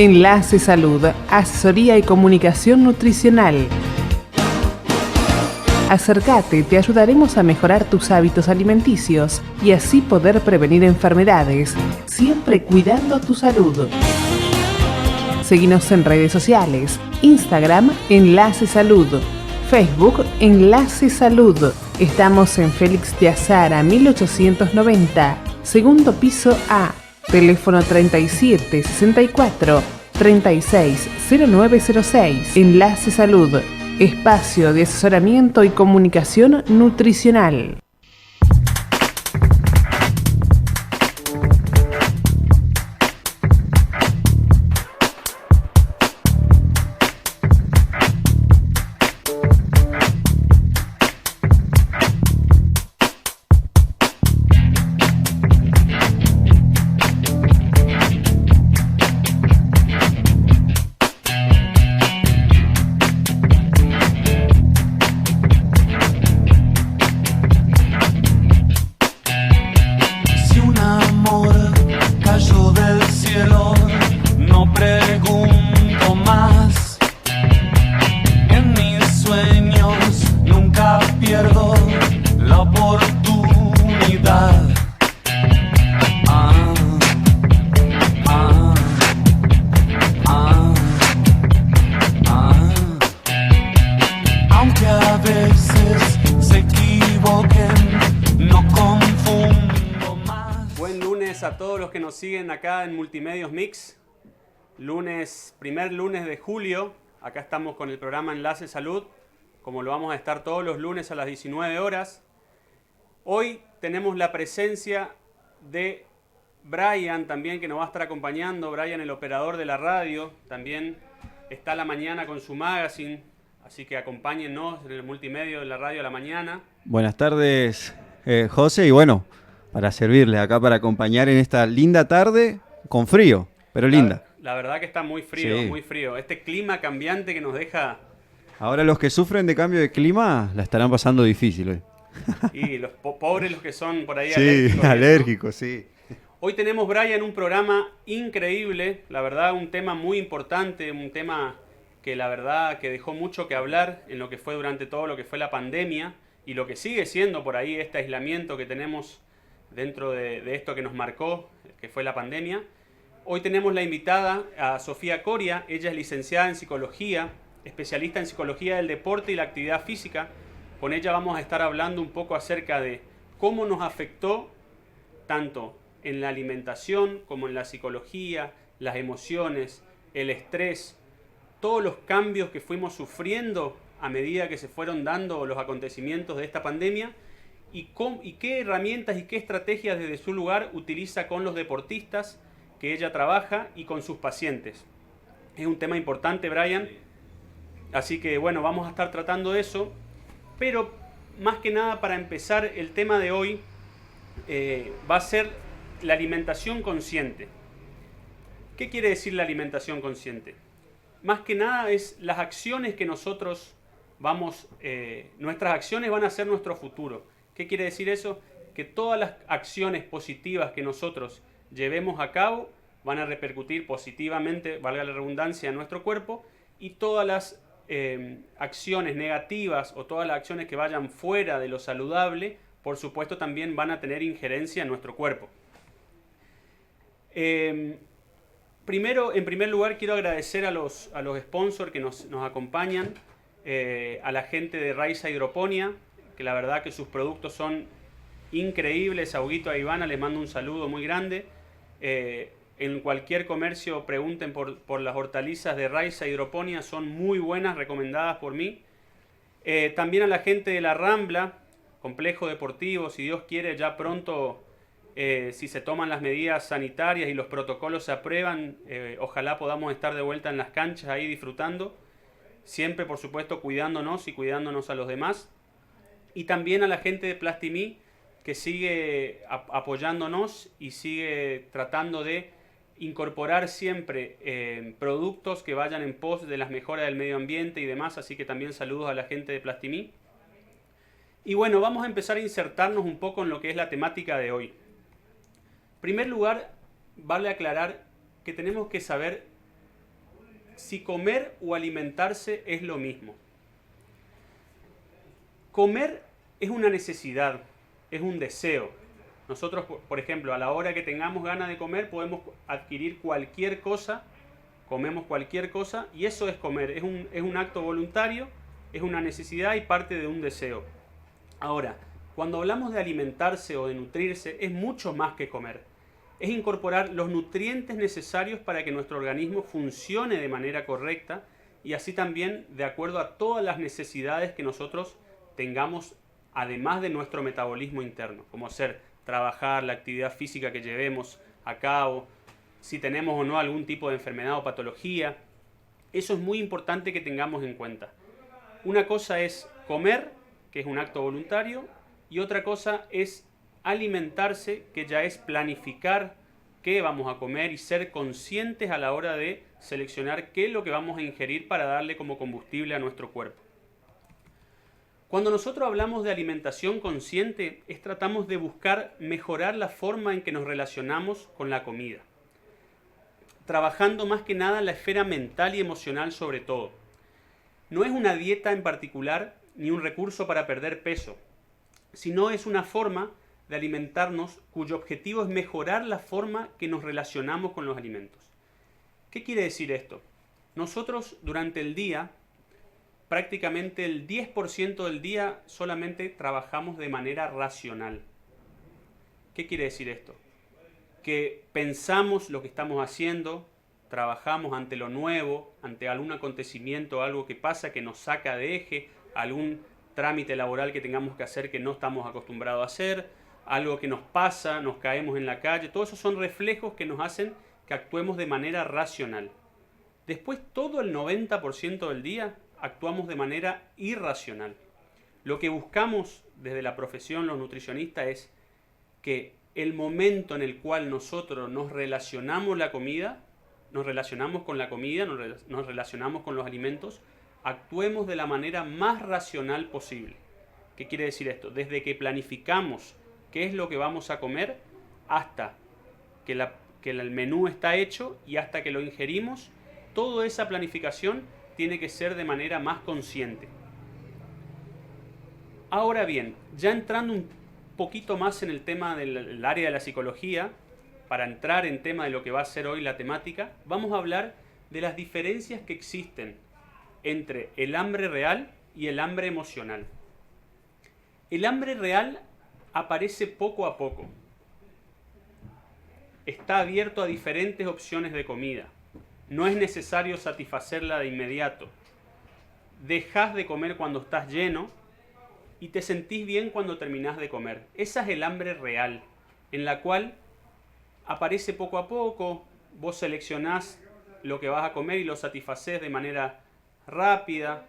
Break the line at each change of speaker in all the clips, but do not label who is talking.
Enlace Salud, asesoría y comunicación nutricional. Acércate, te ayudaremos a mejorar tus hábitos alimenticios y así poder prevenir enfermedades, siempre cuidando tu salud. Seguinos en redes sociales, Instagram Enlace Salud, Facebook Enlace Salud. Estamos en Félix de Azara 1890, segundo piso A. Teléfono 37 64 36 0906. Enlace Salud, espacio de asesoramiento y comunicación nutricional.
Siguen acá en Multimedios Mix, primer lunes de julio. Acá estamos con el programa Enlace Salud, como lo vamos a estar todos los lunes a las 19 horas. Hoy tenemos la presencia de Brian también, que nos va a estar acompañando. Brian, el operador de la radio, también está a la mañana con su magazine, así que acompáñennos en el multimedio de la radio a la mañana.
Buenas tardes, José, y bueno, para servirles acá, para acompañar en esta linda tarde, con frío, pero linda.
La verdad que está muy frío,
sí.
Muy frío. Este clima cambiante que nos deja...
Ahora los que sufren de cambio de clima la estarán pasando difícil hoy.
Y los pobres, los que son por ahí
sí, alérgicos, sí.
Hoy tenemos, Brian, un programa increíble, la verdad, un tema muy importante, un tema que la verdad que dejó mucho que hablar en lo que fue durante todo lo que fue la pandemia y lo que sigue siendo por ahí este aislamiento que tenemos dentro de esto que nos marcó, que fue la pandemia. Hoy tenemos la invitada a Sofía Coria. Ella es licenciada en Psicología, especialista en Psicología del Deporte y la Actividad Física. Con ella vamos a estar hablando un poco acerca de cómo nos afectó tanto en la alimentación como en la psicología, las emociones, el estrés, todos los cambios que fuimos sufriendo a medida que se fueron dando los acontecimientos de esta pandemia. Y qué herramientas y qué estrategias desde su lugar utiliza con los deportistas que ella trabaja y con sus pacientes. Es un tema importante, Brian, así que bueno, vamos a estar tratando eso, pero más que nada para empezar el tema de hoy va a ser la alimentación consciente. ¿Qué quiere decir la alimentación consciente? Más que nada es las acciones que nosotros nuestras acciones van a ser nuestro futuro. ¿Qué quiere decir eso? Que todas las acciones positivas que nosotros llevemos a cabo van a repercutir positivamente, valga la redundancia, en nuestro cuerpo, y todas las acciones negativas o todas las acciones que vayan fuera de lo saludable, por supuesto también van a tener injerencia en nuestro cuerpo. Primero, en primer lugar, quiero agradecer a los sponsors que nos acompañan, a la gente de Raiza Hidroponía, que la verdad que sus productos son increíbles. A Huguito, a Ivana les mando un saludo muy grande. En cualquier comercio pregunten por las hortalizas de Raiza Hidroponía, son muy buenas, recomendadas por mí. También a la gente de La Rambla, complejo deportivo, si Dios quiere ya pronto, si se toman las medidas sanitarias y los protocolos se aprueban, ojalá podamos estar de vuelta en las canchas ahí disfrutando, siempre por supuesto cuidándonos y cuidándonos a los demás. Y también a la gente de Plastimí, que sigue apoyándonos y sigue tratando de incorporar siempre productos que vayan en pos de las mejoras del medio ambiente y demás, así que también saludos a la gente de Plastimí. Y bueno, vamos a empezar a insertarnos un poco en lo que es la temática de hoy. En primer lugar, vale aclarar que tenemos que saber si comer o alimentarse es lo mismo. Comer es una necesidad, es un deseo. Nosotros, por ejemplo, a la hora que tengamos ganas de comer, podemos adquirir cualquier cosa, comemos cualquier cosa, y eso es comer. Es un acto voluntario, es una necesidad y parte de un deseo. Ahora, cuando hablamos de alimentarse o de nutrirse, es mucho más que comer. Es incorporar los nutrientes necesarios para que nuestro organismo funcione de manera correcta y así también de acuerdo a todas las necesidades que nosotros tengamos, además de nuestro metabolismo interno, como ser trabajar, la actividad física que llevemos a cabo, si tenemos o no algún tipo de enfermedad o patología. Eso es muy importante que tengamos en cuenta. Una cosa es comer, que es un acto voluntario, y otra cosa es alimentarse, que ya es planificar qué vamos a comer y ser conscientes a la hora de seleccionar qué es lo que vamos a ingerir para darle como combustible a nuestro cuerpo. Cuando nosotros hablamos de alimentación consciente, tratamos de buscar mejorar la forma en que nos relacionamos con la comida, trabajando más que nada en la esfera mental y emocional sobre todo. No es una dieta en particular ni un recurso para perder peso, sino es una forma de alimentarnos cuyo objetivo es mejorar la forma que nos relacionamos con los alimentos. ¿Qué quiere decir esto? Nosotros durante el día, prácticamente el 10% del día solamente trabajamos de manera racional. ¿Qué quiere decir esto? Que pensamos lo que estamos haciendo, trabajamos ante lo nuevo, ante algún acontecimiento, algo que pasa que nos saca de eje, algún trámite laboral que tengamos que hacer que no estamos acostumbrados a hacer, algo que nos pasa, nos caemos en la calle. Todos esos son reflejos que nos hacen que actuemos de manera racional. Después, todo el 90% del día actuamos de manera irracional. Lo que buscamos desde la profesión, los nutricionistas, es que el momento en el cual nosotros nos relacionamos la comida, nos relacionamos con la comida, nos relacionamos con los alimentos, actuemos de la manera más racional posible. ¿Qué quiere decir esto? Desde que planificamos qué es lo que vamos a comer hasta que el menú está hecho y hasta que lo ingerimos, toda esa planificación tiene que ser de manera más consciente. Ahora bien, ya entrando un poquito más en el tema del área de la psicología, para entrar en tema de lo que va a ser hoy la temática, vamos a hablar de las diferencias que existen entre el hambre real y el hambre emocional. El hambre real aparece poco a poco. Está abierto a diferentes opciones de comida. No es necesario satisfacerla de inmediato. Dejás de comer cuando estás lleno y te sentís bien cuando terminás de comer. Esa es el hambre real, en la cual aparece poco a poco, vos seleccionás lo que vas a comer y lo satisfacés de manera rápida,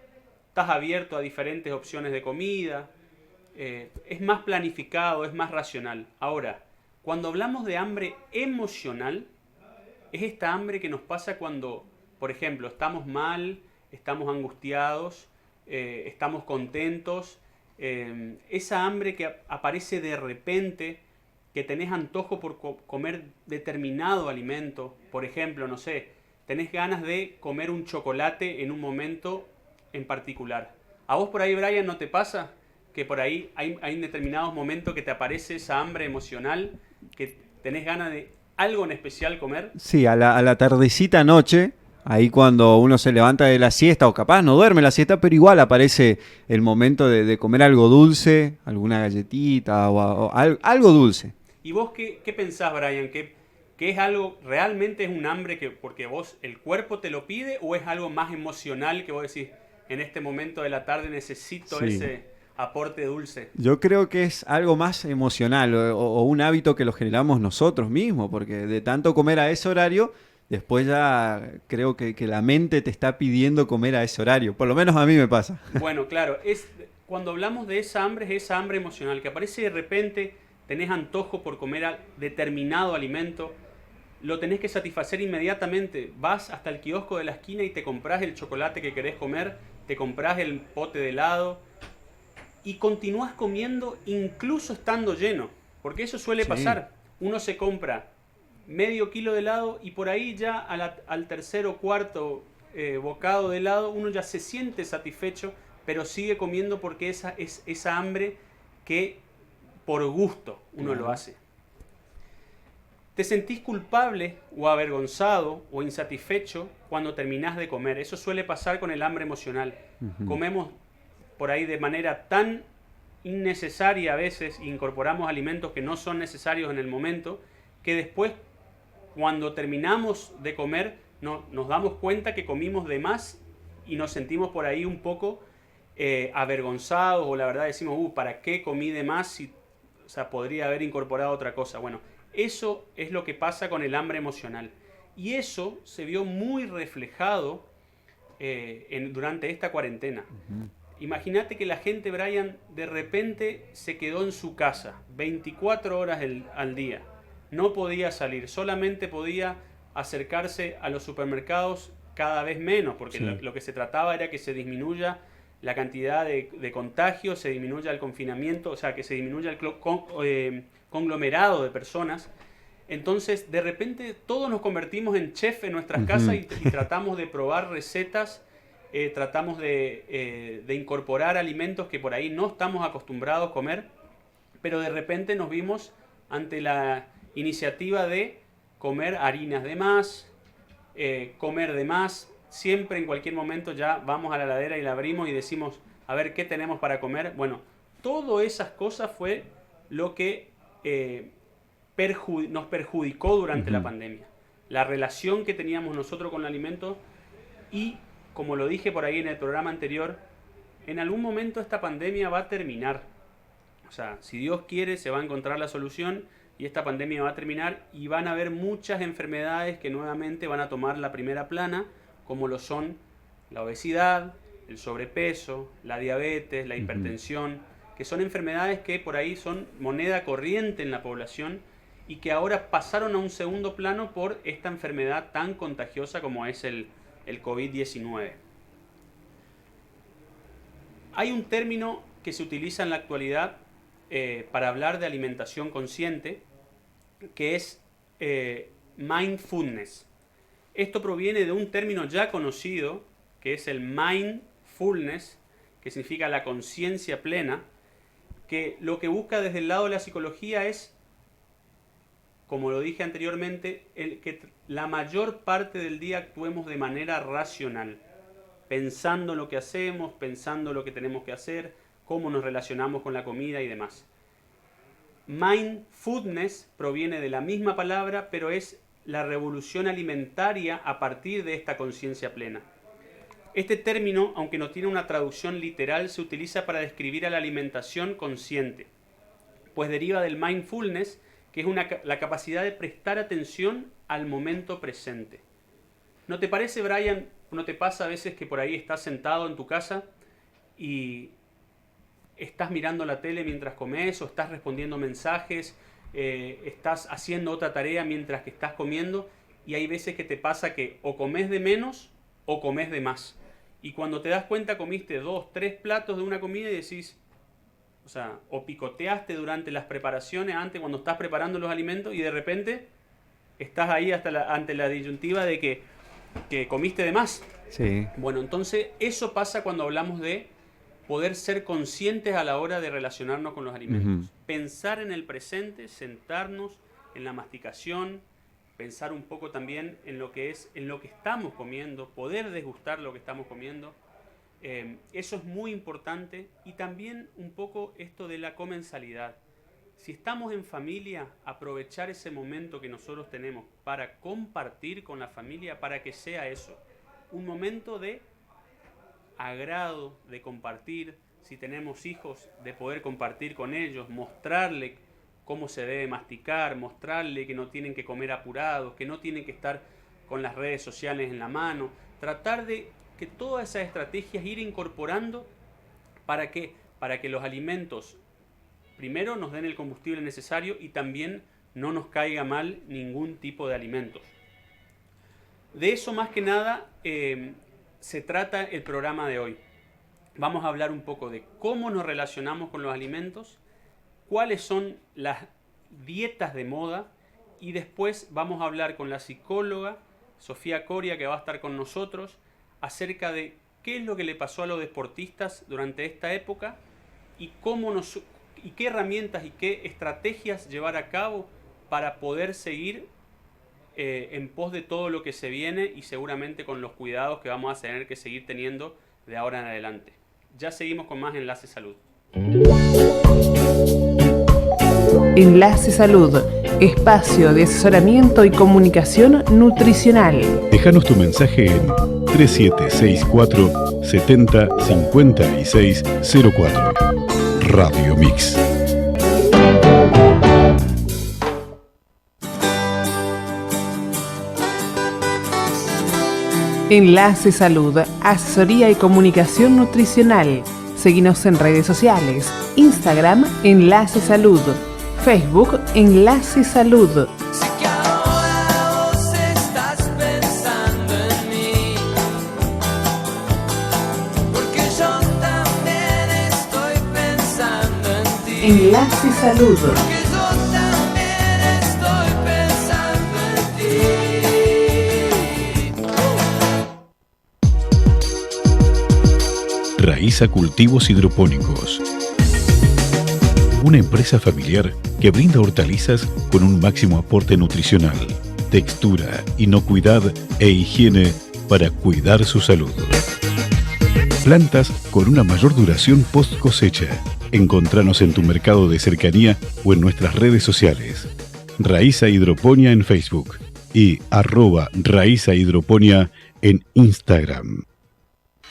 estás abierto a diferentes opciones de comida, es más planificado, es más racional. Ahora, cuando hablamos de hambre emocional, es esta hambre que nos pasa cuando, por ejemplo, estamos mal, estamos angustiados, estamos contentos, esa hambre que aparece de repente, que tenés antojo por comer determinado alimento, por ejemplo, no sé, tenés ganas de comer un chocolate en un momento en particular. ¿A vos por ahí, Brian, no te pasa que por ahí hay determinados momentos que te aparece esa hambre emocional, que tenés ganas de algo en especial comer?
Sí, a la tardecita noche, ahí cuando uno se levanta de la siesta, o capaz no duerme la siesta, pero igual aparece el momento de comer algo dulce, alguna galletita o algo dulce.
¿Y vos qué pensás, Brian? ¿Que es algo, realmente es un hambre que porque vos, el cuerpo te lo pide, o es algo más emocional que vos decís, en este momento de la tarde necesito ese aporte dulce?
Yo creo que es algo más emocional o un hábito que lo generamos nosotros mismos, porque de tanto comer a ese horario, después ya creo que la mente te está pidiendo comer a ese horario. Por lo menos a mí me pasa.
Bueno, claro, cuando hablamos de esa hambre, es esa hambre emocional que aparece de repente. Tenés antojo por comer determinado alimento, lo tenés que satisfacer inmediatamente. Vas hasta el kiosco de la esquina y te comprás el chocolate que querés comer, te comprás el pote de helado y continúas comiendo incluso estando lleno. Porque eso suele pasar. Uno se compra medio kilo de helado y por ahí ya al tercer o cuarto bocado de helado, uno ya se siente satisfecho, pero sigue comiendo porque esa es esa hambre que por gusto uno lo hace. Te sentís culpable o avergonzado o insatisfecho cuando terminás de comer. Eso suele pasar con el hambre emocional. Comemos por ahí de manera tan innecesaria a veces, incorporamos alimentos que no son necesarios en el momento, que después cuando terminamos de comer nos damos cuenta que comimos de más y nos sentimos por ahí un poco avergonzados, o la verdad decimos, ¿para qué comí de más si podría haber incorporado otra cosa? Bueno, eso es lo que pasa con el hambre emocional. Y eso se vio muy reflejado durante esta cuarentena. Imagínate que la gente, Brian, de repente se quedó en su casa 24 horas al día. No podía salir, solamente podía acercarse a los supermercados cada vez menos, porque lo que se trataba era que se disminuya la cantidad de contagios, se disminuya el confinamiento, o sea, que se disminuya el conglomerado de personas. Entonces, de repente, todos nos convertimos en chef en nuestras casas y tratamos de probar recetas, tratamos de incorporar alimentos que por ahí no estamos acostumbrados a comer, pero de repente nos vimos ante la iniciativa de comer harinas de más, comer de más. Siempre en cualquier momento ya vamos a la heladera y la abrimos y decimos, a ver, ¿qué tenemos para comer? Bueno, todas esas cosas fue lo que nos perjudicó durante la pandemia. La relación que teníamos nosotros con el alimento y, como lo dije por ahí en el programa anterior, en algún momento esta pandemia va a terminar. O sea, si Dios quiere, se va a encontrar la solución y esta pandemia va a terminar y van a haber muchas enfermedades que nuevamente van a tomar la primera plana, como lo son la obesidad, el sobrepeso, la diabetes, la hipertensión, que son enfermedades que por ahí son moneda corriente en la población y que ahora pasaron a un segundo plano por esta enfermedad tan contagiosa como es el COVID-19. Hay un término que se utiliza en la actualidad para hablar de alimentación consciente, que es mindfulness. Esto proviene de un término ya conocido, que es el mindfulness, que significa la conciencia plena, que lo que busca desde el lado de la psicología es, como lo dije anteriormente, que la mayor parte del día actuemos de manera racional, pensando en lo que hacemos, pensando lo que tenemos que hacer, cómo nos relacionamos con la comida y demás. Mindfulness proviene de la misma palabra, pero es la revolución alimentaria a partir de esta conciencia plena. Este término, aunque no tiene una traducción literal, se utiliza para describir a la alimentación consciente, pues deriva del mindfulness, que es la capacidad de prestar atención al momento presente. ¿No te parece, Brian, no te pasa a veces que por ahí estás sentado en tu casa y estás mirando la tele mientras comes o estás respondiendo mensajes, estás haciendo otra tarea mientras que estás comiendo y hay veces que te pasa que o comes de menos o comes de más? Y cuando te das cuenta comiste 2, 3 platos de una comida y decís, o picoteaste durante las preparaciones, antes cuando estás preparando los alimentos y de repente estás ahí ante la disyuntiva de que comiste de más.
Sí.
Bueno, entonces eso pasa cuando hablamos de poder ser conscientes a la hora de relacionarnos con los alimentos. Pensar en el presente, sentarnos en la masticación, pensar un poco también en lo que estamos comiendo, poder degustar lo que estamos comiendo. Eso es muy importante. Y también un poco esto de la comensalidad. Si estamos en familia, aprovechar ese momento que nosotros tenemos para compartir con la familia, para que sea eso, un momento de agrado, de compartir. Si tenemos hijos, de poder compartir con ellos, mostrarle cómo se debe masticar, mostrarle que no tienen que comer apurados, que no tienen que estar con las redes sociales en la mano. Tratar de que todas esas estrategias ir incorporando para que los alimentos primero nos den el combustible necesario y también no nos caiga mal ningún tipo de alimentos. De eso más que nada se trata el programa de hoy. Vamos a hablar un poco de cómo nos relacionamos con los alimentos, cuáles son las dietas de moda y después vamos a hablar con la psicóloga Sofía Coria, que va a estar con nosotros, acerca de qué es lo que le pasó a los deportistas durante esta época y y qué herramientas y qué estrategias llevar a cabo para poder seguir en pos de todo lo que se viene y seguramente con los cuidados que vamos a tener que seguir teniendo de ahora en adelante. Ya seguimos con más Enlace Salud.
Enlace Salud, espacio de asesoramiento y comunicación nutricional.
Déjanos tu mensaje en 3764 70 56 04. Radio Mix.
Enlace Salud, asesoría y comunicación nutricional. Seguinos en redes sociales. Instagram, Enlace Salud. Facebook, Enlace Salud.
Sé que ahora vos estás pensando en mí, porque yo también estoy pensando en ti.
Enlace Salud.
Porque yo también estoy pensando en ti.
Raíza Cultivos Hidropónicos. Una empresa familiar que brinda hortalizas con un máximo aporte nutricional, textura, inocuidad e higiene para cuidar su salud. Plantas con una mayor duración post cosecha. Encontranos en tu mercado de cercanía o en nuestras redes sociales. Raíza Hidroponía en Facebook y @Raíza Hidroponía en Instagram.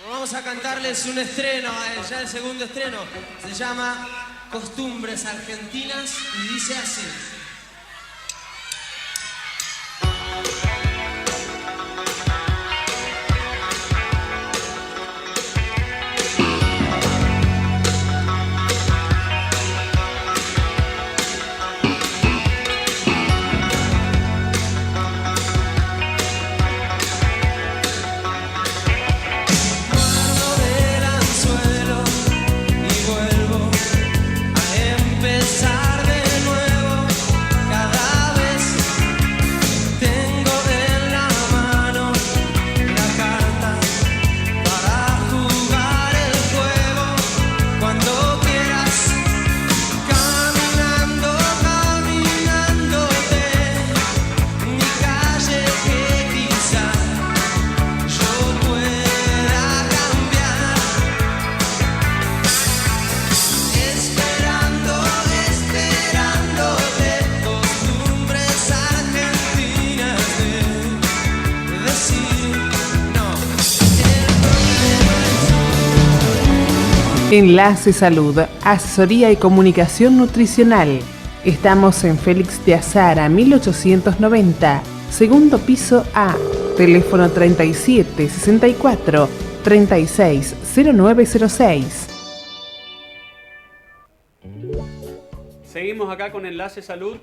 Vamos a cantarles un estreno, ya el segundo estreno. Se llama Costumbres Argentinas y dice así. Empezar de nuevo, cada vez tengo en la mano la carta para jugar el juego. Cuando quieras, caminándote, mi calle que quizá yo pueda cambiar. Esperándote, costumbres argentinas de decir no.
Enlace Salud, asesoría y comunicación nutricional. Estamos en Félix de Azara, 1890, segundo piso A. Teléfono 37 64 36 0906.
Seguimos acá con Enlace Salud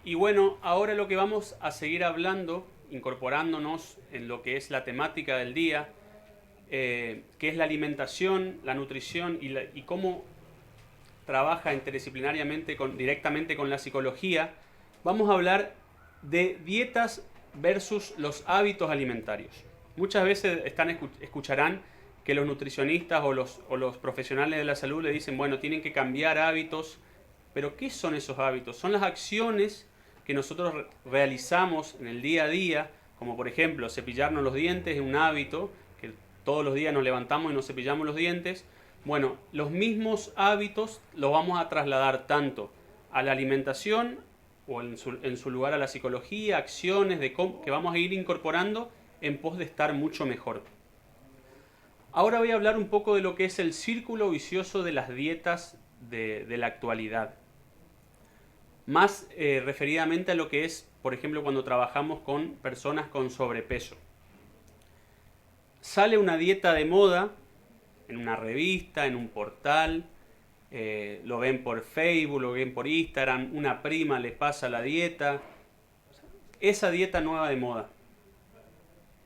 y bueno, ahora lo que vamos a seguir hablando, incorporándonos en lo que es la temática del día, que es la alimentación, la nutrición y cómo trabaja interdisciplinariamente directamente con la psicología. Vamos a hablar de dietas versus los hábitos alimentarios. Muchas veces escucharán que los nutricionistas o los profesionales de la salud le dicen, bueno, tienen que cambiar hábitos. Pero ¿qué son esos hábitos? Son las acciones que nosotros realizamos en el día a día, como por ejemplo cepillarnos los dientes es un hábito, que todos los días nos levantamos y nos cepillamos los dientes. Bueno, los mismos hábitos los vamos a trasladar tanto a la alimentación o en su lugar a la psicología, acciones que vamos a ir incorporando en pos de estar mucho mejor. Ahora voy a hablar un poco de lo que es el círculo vicioso de las dietas de la actualidad. Más referidamente a lo que es, por ejemplo, cuando trabajamos con personas con sobrepeso. Sale una dieta de moda en una revista, en un portal, lo ven por Facebook, lo ven por Instagram, una prima les pasa la dieta. Esa dieta nueva de moda,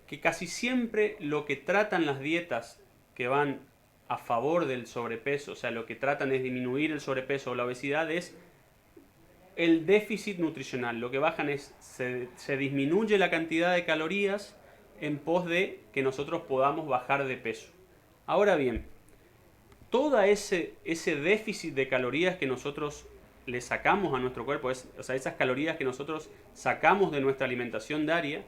que casi siempre lo que tratan las dietas que van a favor del sobrepeso, o sea, lo que tratan es disminuir el sobrepeso o la obesidad, es el déficit nutricional. Lo que bajan es, se disminuye la cantidad de calorías en pos de que nosotros podamos bajar de peso. Ahora bien, todo ese déficit de calorías que nosotros le sacamos a nuestro cuerpo, o sea, esas calorías que nosotros sacamos de nuestra alimentación diaria,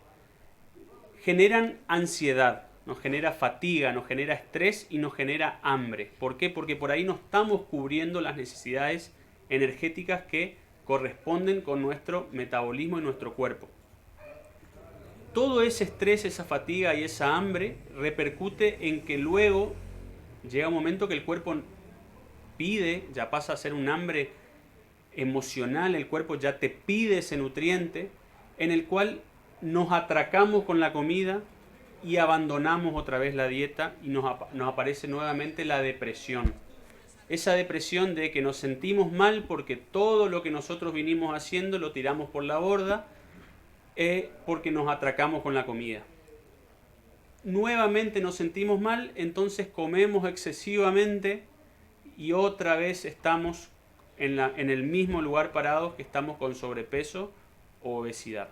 generan ansiedad, nos genera fatiga, nos genera estrés y nos genera hambre. ¿Por qué? Porque por ahí no estamos cubriendo las necesidades energéticas que corresponden con nuestro metabolismo y nuestro cuerpo. Todo ese estrés, esa fatiga y esa hambre repercute en que luego llega un momento que el cuerpo pide, ya pasa a ser un hambre emocional, el cuerpo ya te pide ese nutriente, en el cual nos atracamos con la comida y abandonamos otra vez la dieta y nos aparece nuevamente la depresión. Esa depresión de que nos sentimos mal porque todo lo que nosotros vinimos haciendo lo tiramos por la borda porque nos atracamos con la comida. Nuevamente nos sentimos mal, entonces comemos excesivamente y otra vez estamos en el mismo lugar parados que estamos con sobrepeso o obesidad.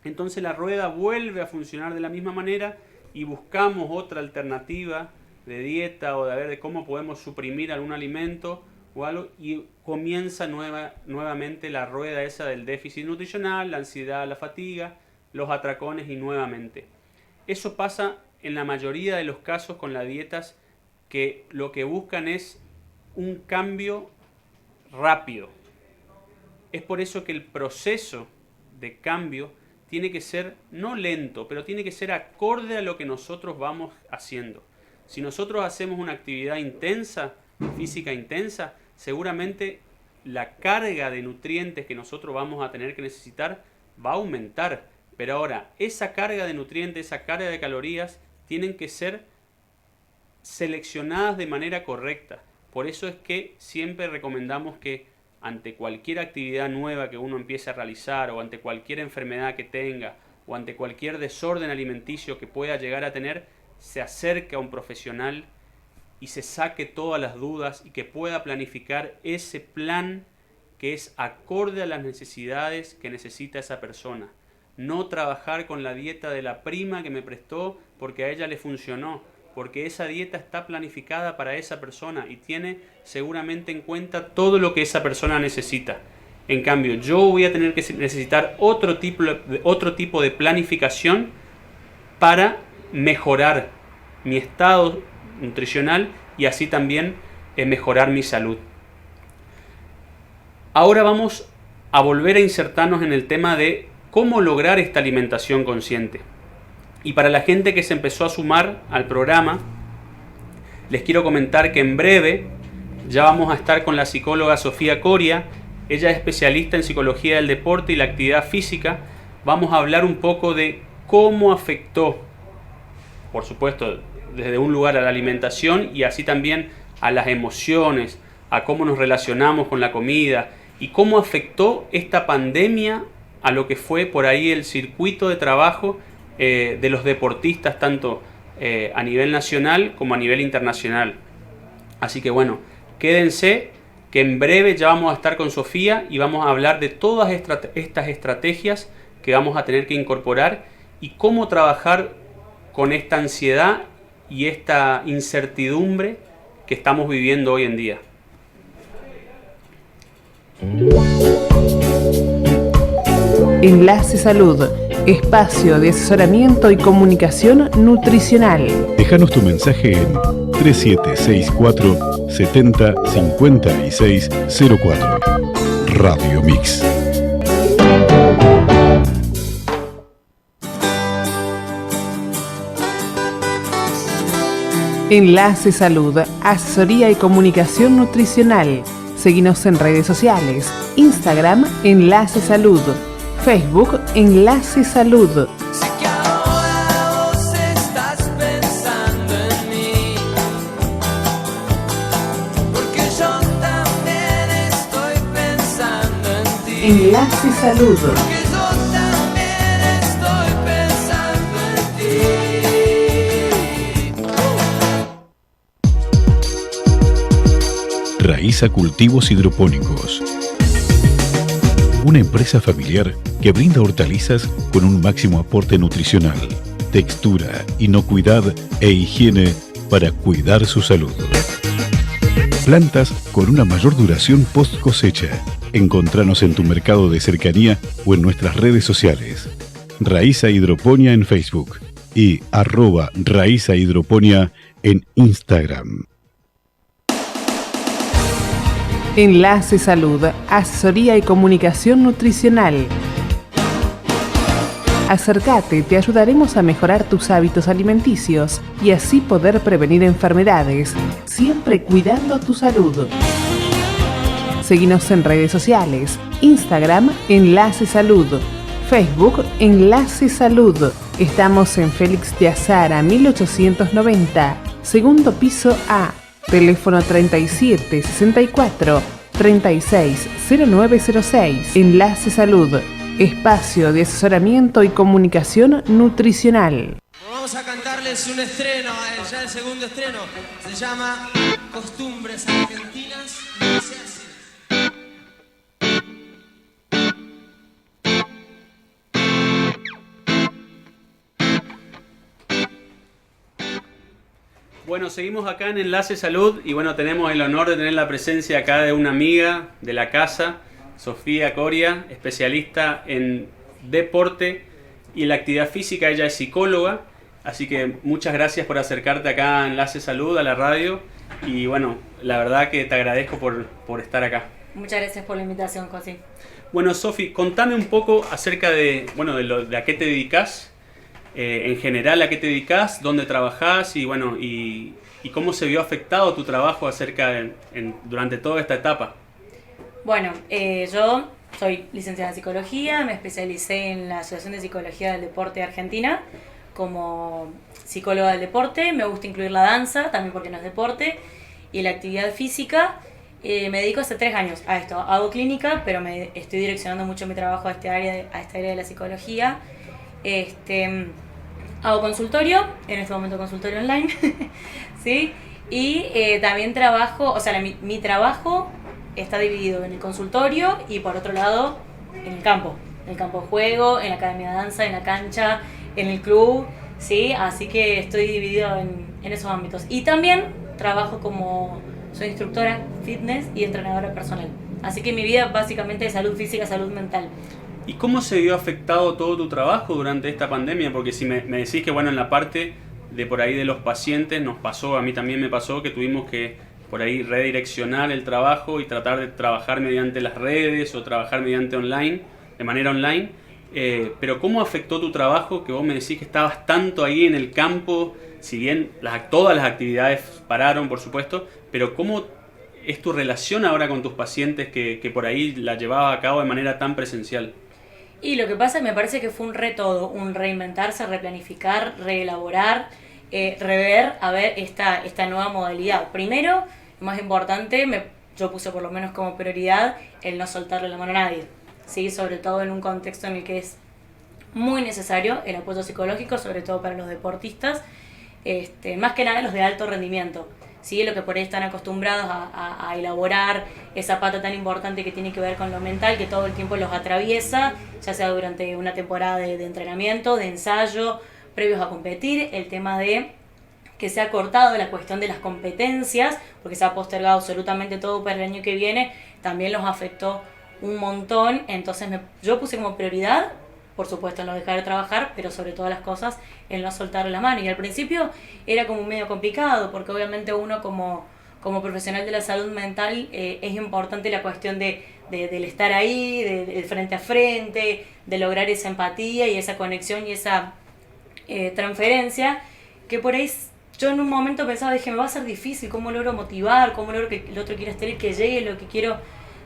Entonces la rueda vuelve a funcionar de la misma manera y buscamos otra alternativa de dieta o de ver de cómo podemos suprimir algún alimento o algo, y comienza nuevamente la rueda esa del déficit nutricional, la ansiedad, la fatiga, los atracones y nuevamente. Eso pasa en la mayoría de los casos con las dietas que lo que buscan es un cambio rápido. Es por eso que el proceso de cambio tiene que ser no lento, pero tiene que ser acorde a lo que nosotros vamos haciendo. Si nosotros hacemos una actividad intensa, física intensa, seguramente la carga de nutrientes que nosotros vamos a tener que necesitar va a aumentar. Pero ahora, esa carga de nutrientes, esa carga de calorías, tienen que ser seleccionadas de manera correcta. Por eso es que siempre recomendamos que ante cualquier actividad nueva que uno empiece a realizar, o ante cualquier enfermedad que tenga, o ante cualquier desorden alimenticio que pueda llegar a tener, se acerque a un profesional y se saque todas las dudas y que pueda planificar ese plan que es acorde a las necesidades que necesita esa persona. No trabajar con la dieta de la prima que me prestó porque a ella le funcionó, porque esa dieta está planificada para esa persona y tiene seguramente en cuenta todo lo que esa persona necesita. En cambio, yo voy a tener que necesitar otro tipo de planificación para mejorar mi estado nutricional y así también mejorar mi salud. Ahora vamos a volver a insertarnos en el tema de cómo lograr esta alimentación consciente. Y para la gente que se empezó a sumar al programa, les quiero comentar que en breve ya vamos a estar con la psicóloga Sofía Coria. Ella es especialista en psicología del deporte y la actividad física. Vamos a hablar un poco de cómo afectó, por supuesto, desde un lugar a la alimentación y así también a las emociones, a cómo nos relacionamos con la comida y cómo afectó esta pandemia a lo que fue por ahí el circuito de trabajo de los deportistas, tanto a nivel nacional como a nivel internacional. Así que bueno, quédense que en breve ya vamos a estar con Sofía y vamos a hablar de todas estas estrategias que vamos a tener que incorporar y cómo trabajar con esta ansiedad y esta incertidumbre que estamos viviendo hoy en día.
Enlace Salud, espacio de asesoramiento y comunicación nutricional.
Déjanos tu mensaje en 3764 70 56 04. Radio Mix.
Enlace Salud, asesoría y comunicación nutricional. Seguinos en redes sociales. Instagram, Enlace Salud. Facebook, Enlace Salud.
Sé que ahora vos estás pensando en mí, porque yo también estoy pensando en ti.
Enlace Salud.
Porque yo también estoy pensando en ti.
Raíza Cultivos Hidropónicos. Una empresa familiar que brinda hortalizas con un máximo aporte nutricional, textura, inocuidad e higiene para cuidar su salud. Plantas con una mayor duración post cosecha. Encontranos en tu mercado de cercanía o en nuestras redes sociales. Raíza Hidroponía en Facebook y @Raíza Hidroponía en Instagram.
Enlace Salud, asesoría y comunicación nutricional. Acércate, te ayudaremos a mejorar tus hábitos alimenticios y así poder prevenir enfermedades, siempre cuidando tu salud. Seguinos en redes sociales, Instagram Enlace Salud, Facebook Enlace Salud. Estamos en Félix de Azara 1890, segundo piso A, teléfono 37 64 36 0906. Enlace Salud, espacio de asesoramiento y comunicación nutricional.
Vamos a cantarles un estreno, ya el segundo estreno. Se llama Costumbres Argentinas. Y dice así.
Bueno, seguimos acá en Enlace Salud y bueno, tenemos el honor de tener la presencia acá de una amiga de la casa, Sofía Coria, especialista en deporte y la actividad física. Ella es psicóloga, así que muchas gracias por acercarte acá a Enlace Salud, a la radio. Y bueno, la verdad que te agradezco por estar acá.
Muchas gracias por la invitación, José.
Bueno, Sofi, contame un poco acerca de a qué te dedicas, en general a qué te dedicas, dónde trabajás y bueno, y cómo se vio afectado tu trabajo durante toda esta etapa.
Bueno, yo soy licenciada en Psicología, me especialicé en la Asociación de Psicología del Deporte de Argentina como psicóloga del deporte. Me gusta incluir la danza, también porque no es deporte, y la actividad física. Me dedico hace 3 años a esto. Hago clínica, pero me estoy direccionando mucho mi trabajo a esta área de la psicología. Hago consultorio, en este momento consultorio online, ¿sí? Y también trabajo, o sea, mi trabajo está dividido en el consultorio y por otro lado en el campo de juego, en la academia de danza, en la cancha, en el club, ¿sí? Así que estoy dividido en esos ámbitos. Y también trabajo soy instructora fitness y entrenadora personal. Así que mi vida básicamente es salud física, salud mental.
¿Y cómo se vio afectado todo tu trabajo durante esta pandemia? Porque si me decís que bueno, en la parte de por ahí de los pacientes nos pasó, a mí también me pasó que tuvimos que por ahí redireccionar el trabajo y tratar de trabajar mediante las redes o trabajar mediante online, de manera online. Pero ¿cómo afectó tu trabajo? Que vos me decís que estabas tanto ahí en el campo, si bien todas las actividades pararon, por supuesto, pero ¿cómo es tu relación ahora con tus pacientes que por ahí la llevabas a cabo de manera tan presencial?
Y lo que pasa, me parece que fue un un reinventarse, replanificar, reelaborar, rever, a ver esta nueva modalidad. Primero, lo más importante, yo puse por lo menos como prioridad el no soltarle la mano a nadie, ¿sí? Sobre todo en un contexto en el que es muy necesario el apoyo psicológico, sobre todo para los deportistas, más que nada los de alto rendimiento, ¿sí? Lo que por ahí están acostumbrados a elaborar esa pata tan importante que tiene que ver con lo mental, que todo el tiempo los atraviesa, ya sea durante una temporada de entrenamiento, de ensayo, previos a competir, el tema de que se ha cortado la cuestión de las competencias, porque se ha postergado absolutamente todo para el año que viene, también los afectó un montón. Entonces yo puse como prioridad, por supuesto, en no dejar de trabajar, pero sobre todas las cosas, en no soltar la mano. Y al principio era como medio complicado, porque obviamente uno como profesional de la salud mental es importante la cuestión del estar ahí, de frente a frente, de lograr esa empatía y esa conexión y esa transferencia, que por ahí yo en un momento pensaba, dije, me va a ser difícil, ¿cómo logro motivar? ¿Cómo logro que el otro quiera estar y que llegue lo que quiero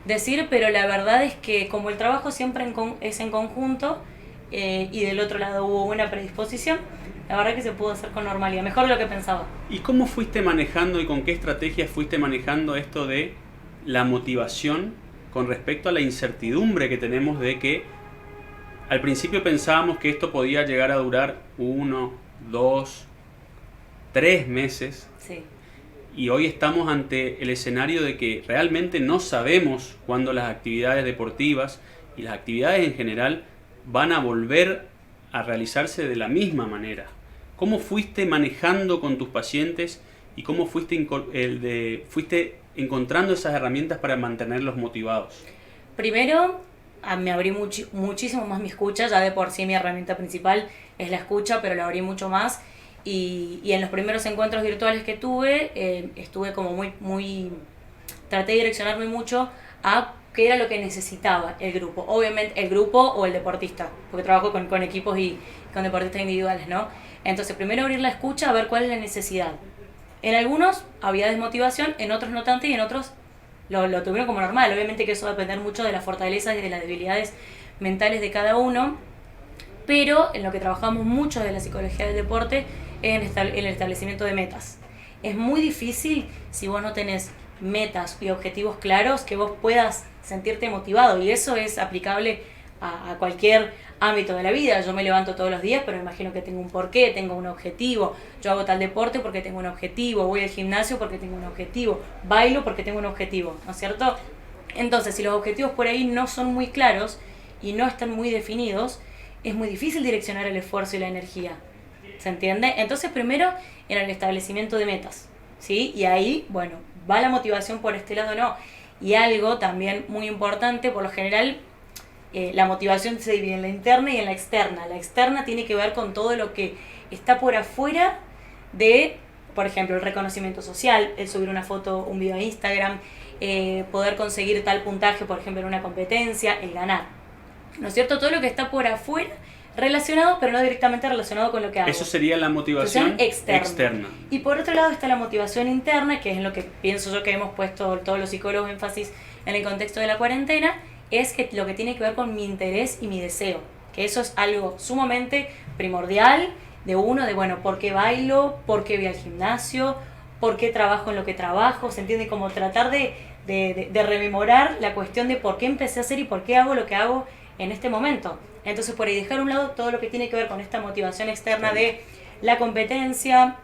decir? Pero la verdad es que como el trabajo siempre es en conjunto, y del otro lado hubo una predisposición, la verdad que se pudo hacer con normalidad, mejor de lo que pensaba.
¿Y cómo fuiste manejando y con qué estrategias fuiste manejando esto de la motivación con respecto a la incertidumbre que tenemos de que al principio pensábamos que esto podía llegar a durar 1, 2, 3 meses?
Sí.
Y hoy estamos ante el escenario de que realmente no sabemos cuándo las actividades deportivas y las actividades en general van a volver a realizarse de la misma manera. ¿Cómo fuiste manejando con tus pacientes y cómo fuiste encontrando esas herramientas para mantenerlos motivados?
Primero, me abrí muchísimo más mi escucha. Ya de por sí mi herramienta principal es la escucha, pero la abrí mucho más. Y en los primeros encuentros virtuales que tuve, estuve como muy traté de direccionarme mucho a qué era lo que necesitaba el grupo. Obviamente el grupo o el deportista, porque trabajo con equipos y con deportistas individuales, ¿no? Entonces primero abrir la escucha a ver cuál es la necesidad. En algunos había desmotivación, en otros no tanto y en otros lo tuvieron como normal. Obviamente que eso va a depender mucho de las fortalezas y de las debilidades mentales de cada uno, pero en lo que trabajamos mucho de la psicología del deporte es en el establecimiento de metas. Es muy difícil si vos no tenés metas y objetivos claros que vos puedas sentirte motivado, y eso es aplicable a cualquier ámbito de la vida. Yo me levanto todos los días, pero me imagino que tengo un porqué, tengo un objetivo. Yo hago tal deporte porque tengo un objetivo, voy al gimnasio porque tengo un objetivo, bailo porque tengo un objetivo, ¿no es cierto? Entonces, si los objetivos por ahí no son muy claros y no están muy definidos, es muy difícil direccionar el esfuerzo y la energía. ¿Se entiende? Entonces, primero, en el establecimiento de metas, ¿sí? Y ahí, bueno, va la motivación por este lado, no. Y algo también muy importante, por lo general, la motivación se divide en la interna y en la externa. La externa tiene que ver con todo lo que está por afuera de, por ejemplo, el reconocimiento social, el subir una foto, un video a Instagram, poder conseguir tal puntaje, por ejemplo, en una competencia, el ganar. ¿No es cierto? Todo lo que está por afuera relacionado, pero no directamente relacionado con lo que hago.
Eso sería la motivación externa.
Y por otro lado está la motivación interna, que es en lo que pienso yo que hemos puesto todos los psicólogos énfasis en el contexto de la cuarentena, es que lo que tiene que ver con mi interés y mi deseo. Que eso es algo sumamente primordial de uno, de bueno, ¿por qué bailo? ¿Por qué voy al gimnasio? ¿Por qué trabajo en lo que trabajo? ¿Se entiende? Como tratar de rememorar la cuestión de por qué empecé a hacer y por qué hago lo que hago en este momento. Entonces, por ahí dejar a un lado todo lo que tiene que ver con esta motivación externa de la competencia,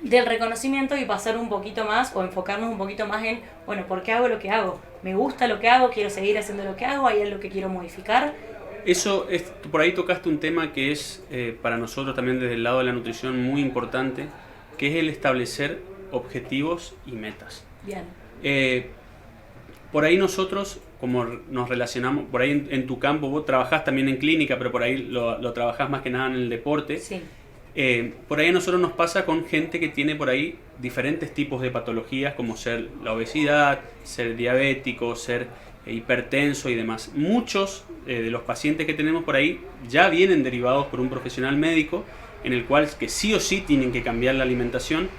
del reconocimiento, y pasar un poquito más o enfocarnos un poquito más en, bueno, ¿por qué hago lo que hago? ¿Me gusta lo que hago? ¿Quiero seguir haciendo lo que hago? ¿Hay algo que quiero modificar?
Eso es, por ahí tocaste un tema que es para nosotros también desde el lado de la nutrición muy importante, que es el establecer objetivos y metas.
Bien.
Por ahí nosotros, como nos relacionamos, por ahí en tu campo, vos trabajás también en clínica, pero por ahí lo trabajás más que nada en el deporte.
Sí.
Por ahí a nosotros nos pasa con gente que tiene por ahí diferentes tipos de patologías, como ser la obesidad, ser diabético, ser hipertenso y demás. Muchos de los pacientes que tenemos por ahí ya vienen derivados por un profesional médico, en el cual que sí o sí tienen que cambiar la alimentación.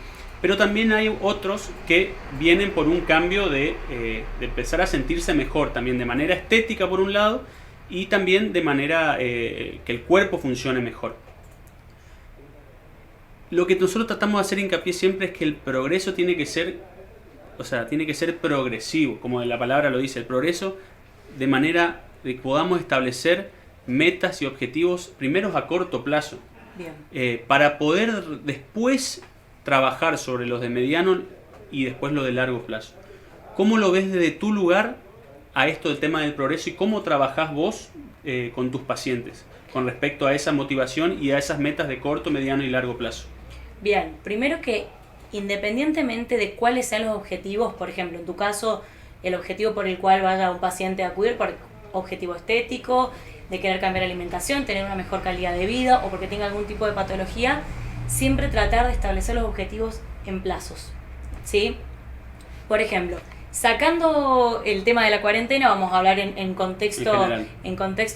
Pero también hay otros que vienen por un cambio de empezar a sentirse mejor, también de manera estética por un lado, y también de manera que el cuerpo funcione mejor. Lo que nosotros tratamos de hacer hincapié siempre es que el progreso tiene que ser progresivo, como la palabra lo dice, el progreso, de manera de que podamos establecer metas y objetivos primeros a corto plazo.
Bien.
Para poder después trabajar sobre los de mediano y después los de largo plazo. ¿Cómo lo ves desde tu lugar a esto del tema del progreso y cómo trabajás vos con tus pacientes con respecto a esa motivación y a esas metas de corto, mediano y largo plazo?
Bien, primero que independientemente de cuáles sean los objetivos, por ejemplo, en tu caso, el objetivo por el cual vaya un paciente a acudir, por objetivo estético, de querer cambiar la alimentación, tener una mejor calidad de vida o porque tenga algún tipo de patología, siempre tratar de establecer los objetivos en plazos, ¿sí? Por ejemplo, sacando el tema de la cuarentena, vamos a hablar en contexto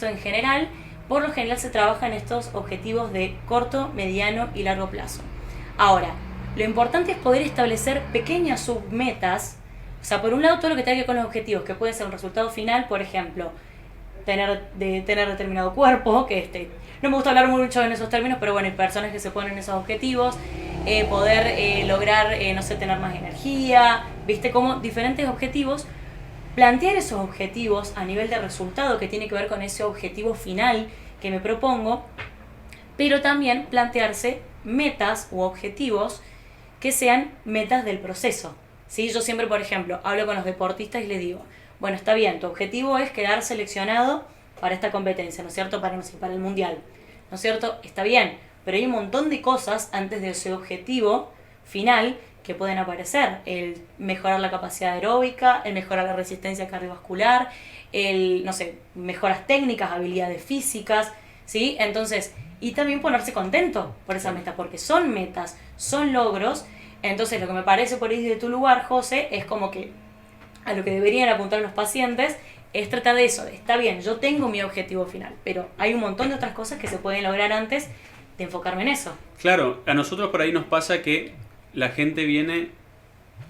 en general. Por lo general se trabaja en estos objetivos de corto, mediano y largo plazo. Ahora, lo importante es poder establecer pequeñas submetas. O sea, por un lado todo lo que tenga que ver con los objetivos, que puede ser un resultado final, por ejemplo, tener determinado cuerpo, que no me gusta hablar mucho en esos términos, pero bueno, hay personas que se ponen esos objetivos, poder lograr, no sé, tener más energía, viste, como diferentes objetivos, plantear esos objetivos a nivel de resultado que tiene que ver con ese objetivo final que me propongo, pero también plantearse metas u objetivos que sean metas del proceso, ¿sí? Yo siempre, por ejemplo, hablo con los deportistas y les digo, bueno, está bien, tu objetivo es quedar seleccionado para esta competencia, ¿no es cierto? Para el mundial. ¿no es cierto? Está bien, pero hay un montón de cosas antes de ese objetivo final que pueden aparecer. El mejorar la capacidad aeróbica, el mejorar la resistencia cardiovascular, el, no sé, mejoras técnicas, habilidades físicas, ¿sí? Entonces, y también ponerse contento por esa meta, porque son metas, son logros. Entonces, lo que me parece por ahí de tu lugar, José, es como que a lo que deberían apuntar los pacientes es tratar de eso. Está bien, yo tengo mi objetivo final, pero hay un montón de otras cosas que se pueden lograr antes de enfocarme en eso.
Claro, a nosotros por ahí nos pasa que la gente viene,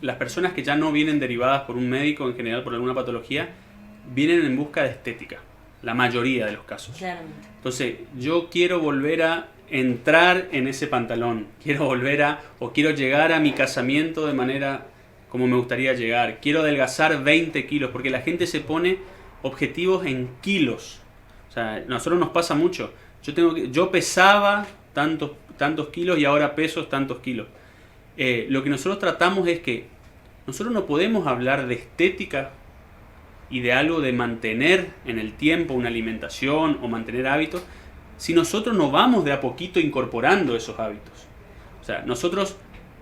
las personas que ya no vienen derivadas por un médico, en general por alguna patología, vienen en busca de estética, la mayoría de los casos.
Claramente.
Entonces, yo quiero volver a entrar en ese pantalón, quiero llegar a mi casamiento de manera como me gustaría llegar, quiero adelgazar 20 kilos, porque la gente se pone objetivos en kilos. O sea, a nosotros nos pasa mucho. Yo pesaba tantos kilos y ahora peso tantos kilos. Lo que nosotros tratamos es que nosotros no podemos hablar de estética y de algo de mantener en el tiempo una alimentación o mantener hábitos si nosotros no vamos de a poquito incorporando esos hábitos. O sea, nosotros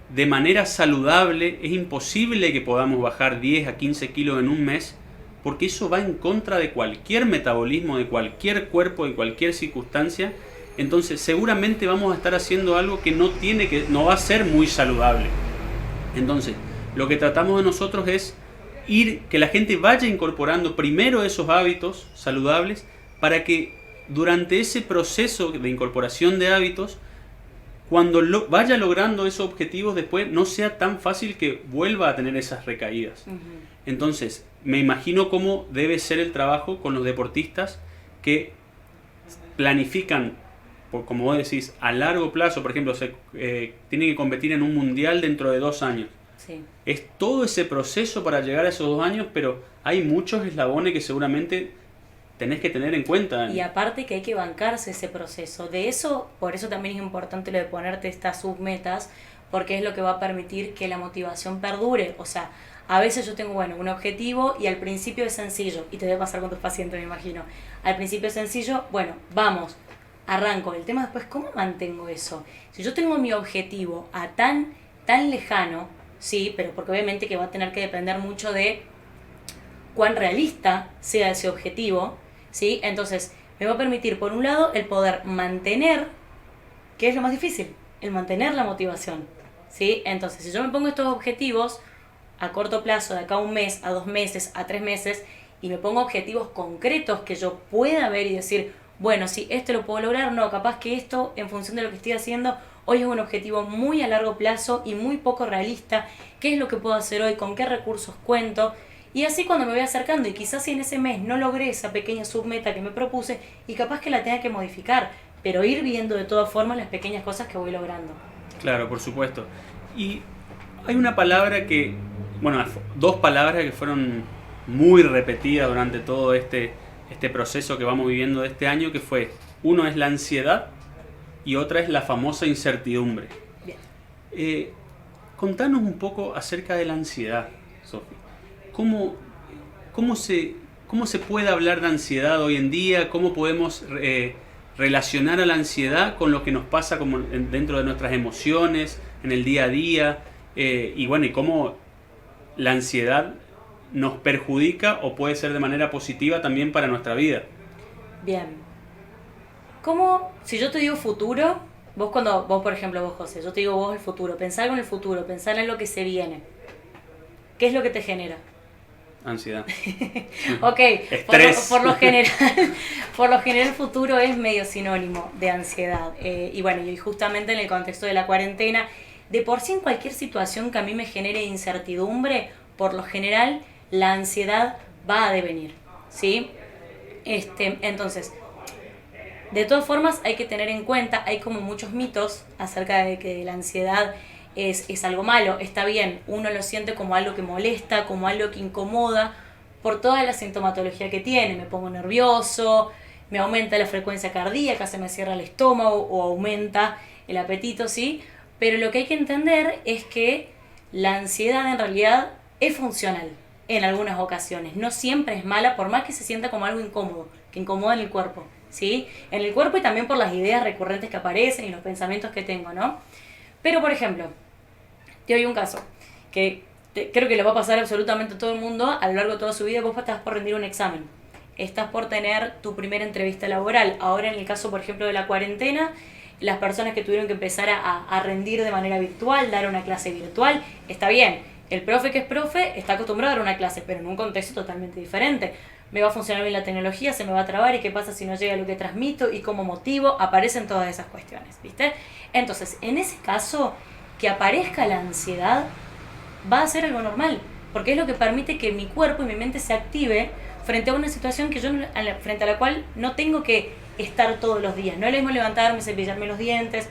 de manera saludable es imposible que podamos bajar 10 a 15 kilos en un mes, porque eso va en contra de cualquier metabolismo, de cualquier cuerpo, de cualquier circunstancia. Entonces seguramente vamos a estar haciendo algo que no va a ser muy saludable. Entonces, lo que tratamos de nosotros es que la gente vaya incorporando primero esos hábitos saludables para que durante ese proceso de incorporación de hábitos, cuando vaya logrando esos objetivos después, no sea tan fácil que vuelva a tener esas recaídas.
Uh-huh.
Entonces, me imagino cómo debe ser el trabajo con los deportistas que planifican, como vos decís, a largo plazo. Por ejemplo, tienen que competir en un mundial dentro de 2 años.
Sí.
Es todo ese proceso para llegar a esos 2 años, pero hay muchos eslabones que seguramente tenés que tener en cuenta.
Y aparte que hay que bancarse ese proceso. Por eso también es importante lo de ponerte estas submetas, porque es lo que va a permitir que la motivación perdure. O sea, a veces yo tengo, un objetivo y al principio es sencillo, y te debe pasar con tus pacientes, me imagino. Al principio es sencillo, vamos, arranco. El tema después, ¿cómo mantengo eso? Si yo tengo mi objetivo a tan lejano, sí, pero porque obviamente que va a tener que depender mucho de cuán realista sea ese objetivo, ¿sí? Entonces, me va a permitir, por un lado, el poder mantener, que es lo más difícil, el mantener la motivación, ¿sí? Entonces, si yo me pongo estos objetivos a corto plazo, de acá a 1 mes, a 2 meses, a 3 meses, y me pongo objetivos concretos que yo pueda ver y decir, sí, esto lo puedo lograr, no, capaz que esto, en función de lo que estoy haciendo, hoy es un objetivo muy a largo plazo y muy poco realista, ¿qué es lo que puedo hacer hoy? ¿Con qué recursos cuento? Y así cuando me voy acercando, y quizás si en ese mes no logré esa pequeña submeta que me propuse, y capaz que la tenga que modificar, pero ir viendo de todas formas las pequeñas cosas que voy logrando.
Claro, por supuesto. Y hay una palabra que, 2 palabras que fueron muy repetidas durante todo este proceso que vamos viviendo de este año, que fue, uno es la ansiedad y otra es la famosa incertidumbre.
Bien.
Contanos un poco acerca de la ansiedad, Sofía. ¿Cómo se puede hablar de ansiedad hoy en día? ¿Cómo podemos relacionar a la ansiedad con lo que nos pasa como dentro de nuestras emociones, en el día a día? Y cómo la ansiedad nos perjudica o puede ser de manera positiva también para nuestra vida.
Bien. Si yo te digo futuro, vos por ejemplo, vos José, yo te digo vos el futuro, pensar en el futuro, pensar en lo que se viene. ¿Qué es lo que te genera?
Ansiedad.
Ok,
Estrés.
por lo general el futuro es medio sinónimo de ansiedad. Y justamente en el contexto de la cuarentena, de por sí en cualquier situación que a mí me genere incertidumbre, por lo general la ansiedad va a devenir, ¿sí? Entonces, de todas formas hay que tener en cuenta, hay como muchos mitos acerca de que la ansiedad es algo malo. Está bien, uno lo siente como algo que molesta, como algo que incomoda, por toda la sintomatología que tiene. Me pongo nervioso, me aumenta la frecuencia cardíaca, se me cierra el estómago o aumenta el apetito, ¿sí? Pero lo que hay que entender es que la ansiedad en realidad es funcional en algunas ocasiones. No siempre es mala, por más que se sienta como algo incómodo, que incomoda en el cuerpo. ¿sí? En el cuerpo y también por las ideas recurrentes que aparecen y los pensamientos que tengo, ¿no? Pero, por ejemplo, te doy un caso que creo que le va a pasar absolutamente a todo el mundo a lo largo de toda su vida. Vos estás por rendir un examen, estás por tener tu primera entrevista laboral. Ahora, en el caso, por ejemplo, de la cuarentena, las personas que tuvieron que empezar a rendir de manera virtual, dar una clase virtual, está bien. El profe que es profe está acostumbrado a dar una clase, pero en un contexto totalmente diferente. Me va a funcionar bien la tecnología, se me va a trabar, y qué pasa si no llega lo que transmito y cómo motivo, aparecen todas esas cuestiones, ¿viste? Entonces, en ese caso, que aparezca la ansiedad va a ser algo normal, porque es lo que permite que mi cuerpo y mi mente se active frente a una situación que frente a la cual no tengo que estar todos los días. No es lo mismo levantarme, cepillarme los dientes,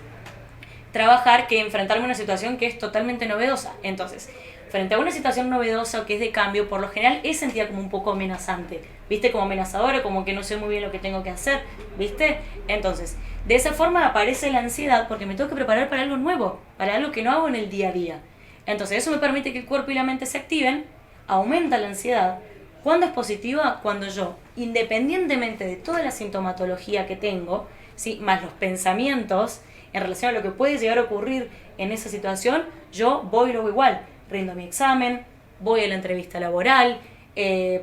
trabajar, que enfrentarme a una situación que es totalmente novedosa. Entonces, frente a una situación novedosa o que es de cambio, por lo general es sentida como un poco amenazante, ¿viste? Como amenazadora, como que no sé muy bien lo que tengo que hacer, ¿viste? Entonces, de esa forma aparece la ansiedad porque me tengo que preparar para algo nuevo, para algo que no hago en el día a día. Entonces, eso me permite que el cuerpo y la mente se activen, aumenta la ansiedad. ¿Cuándo es positiva? Cuando yo, independientemente de toda la sintomatología que tengo, ¿sí?, más los pensamientos en relación a lo que puede llegar a ocurrir en esa situación, yo voy y lo hago igual. Rindo mi examen, voy a la entrevista laboral,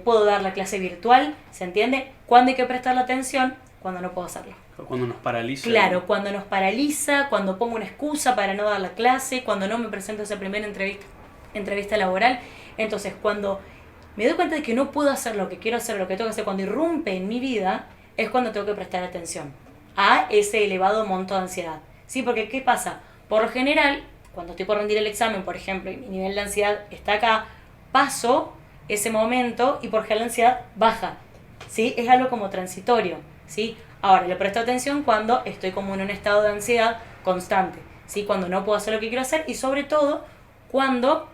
puedo dar la clase virtual, ¿se entiende? ¿Cuándo hay que prestarle atención? Cuando no puedo hacerlo.
Cuando nos paraliza.
Claro, cuando nos paraliza, cuando pongo una excusa para no dar la clase, cuando no me presento a esa primera entrevista laboral. Entonces, cuando me doy cuenta de que no puedo hacer lo que quiero hacer, lo que tengo que hacer, cuando irrumpe en mi vida, es cuando tengo que prestar atención a ese elevado monto de ansiedad. ¿Sí? Porque, ¿qué pasa? Por lo general, cuando estoy por rendir el examen, por ejemplo, y mi nivel de ansiedad está acá, paso ese momento y por general la ansiedad baja, ¿sí? Es algo como transitorio, ¿sí? Ahora, le presto atención cuando estoy como en un estado de ansiedad constante, ¿sí? Cuando no puedo hacer lo que quiero hacer y sobre todo cuando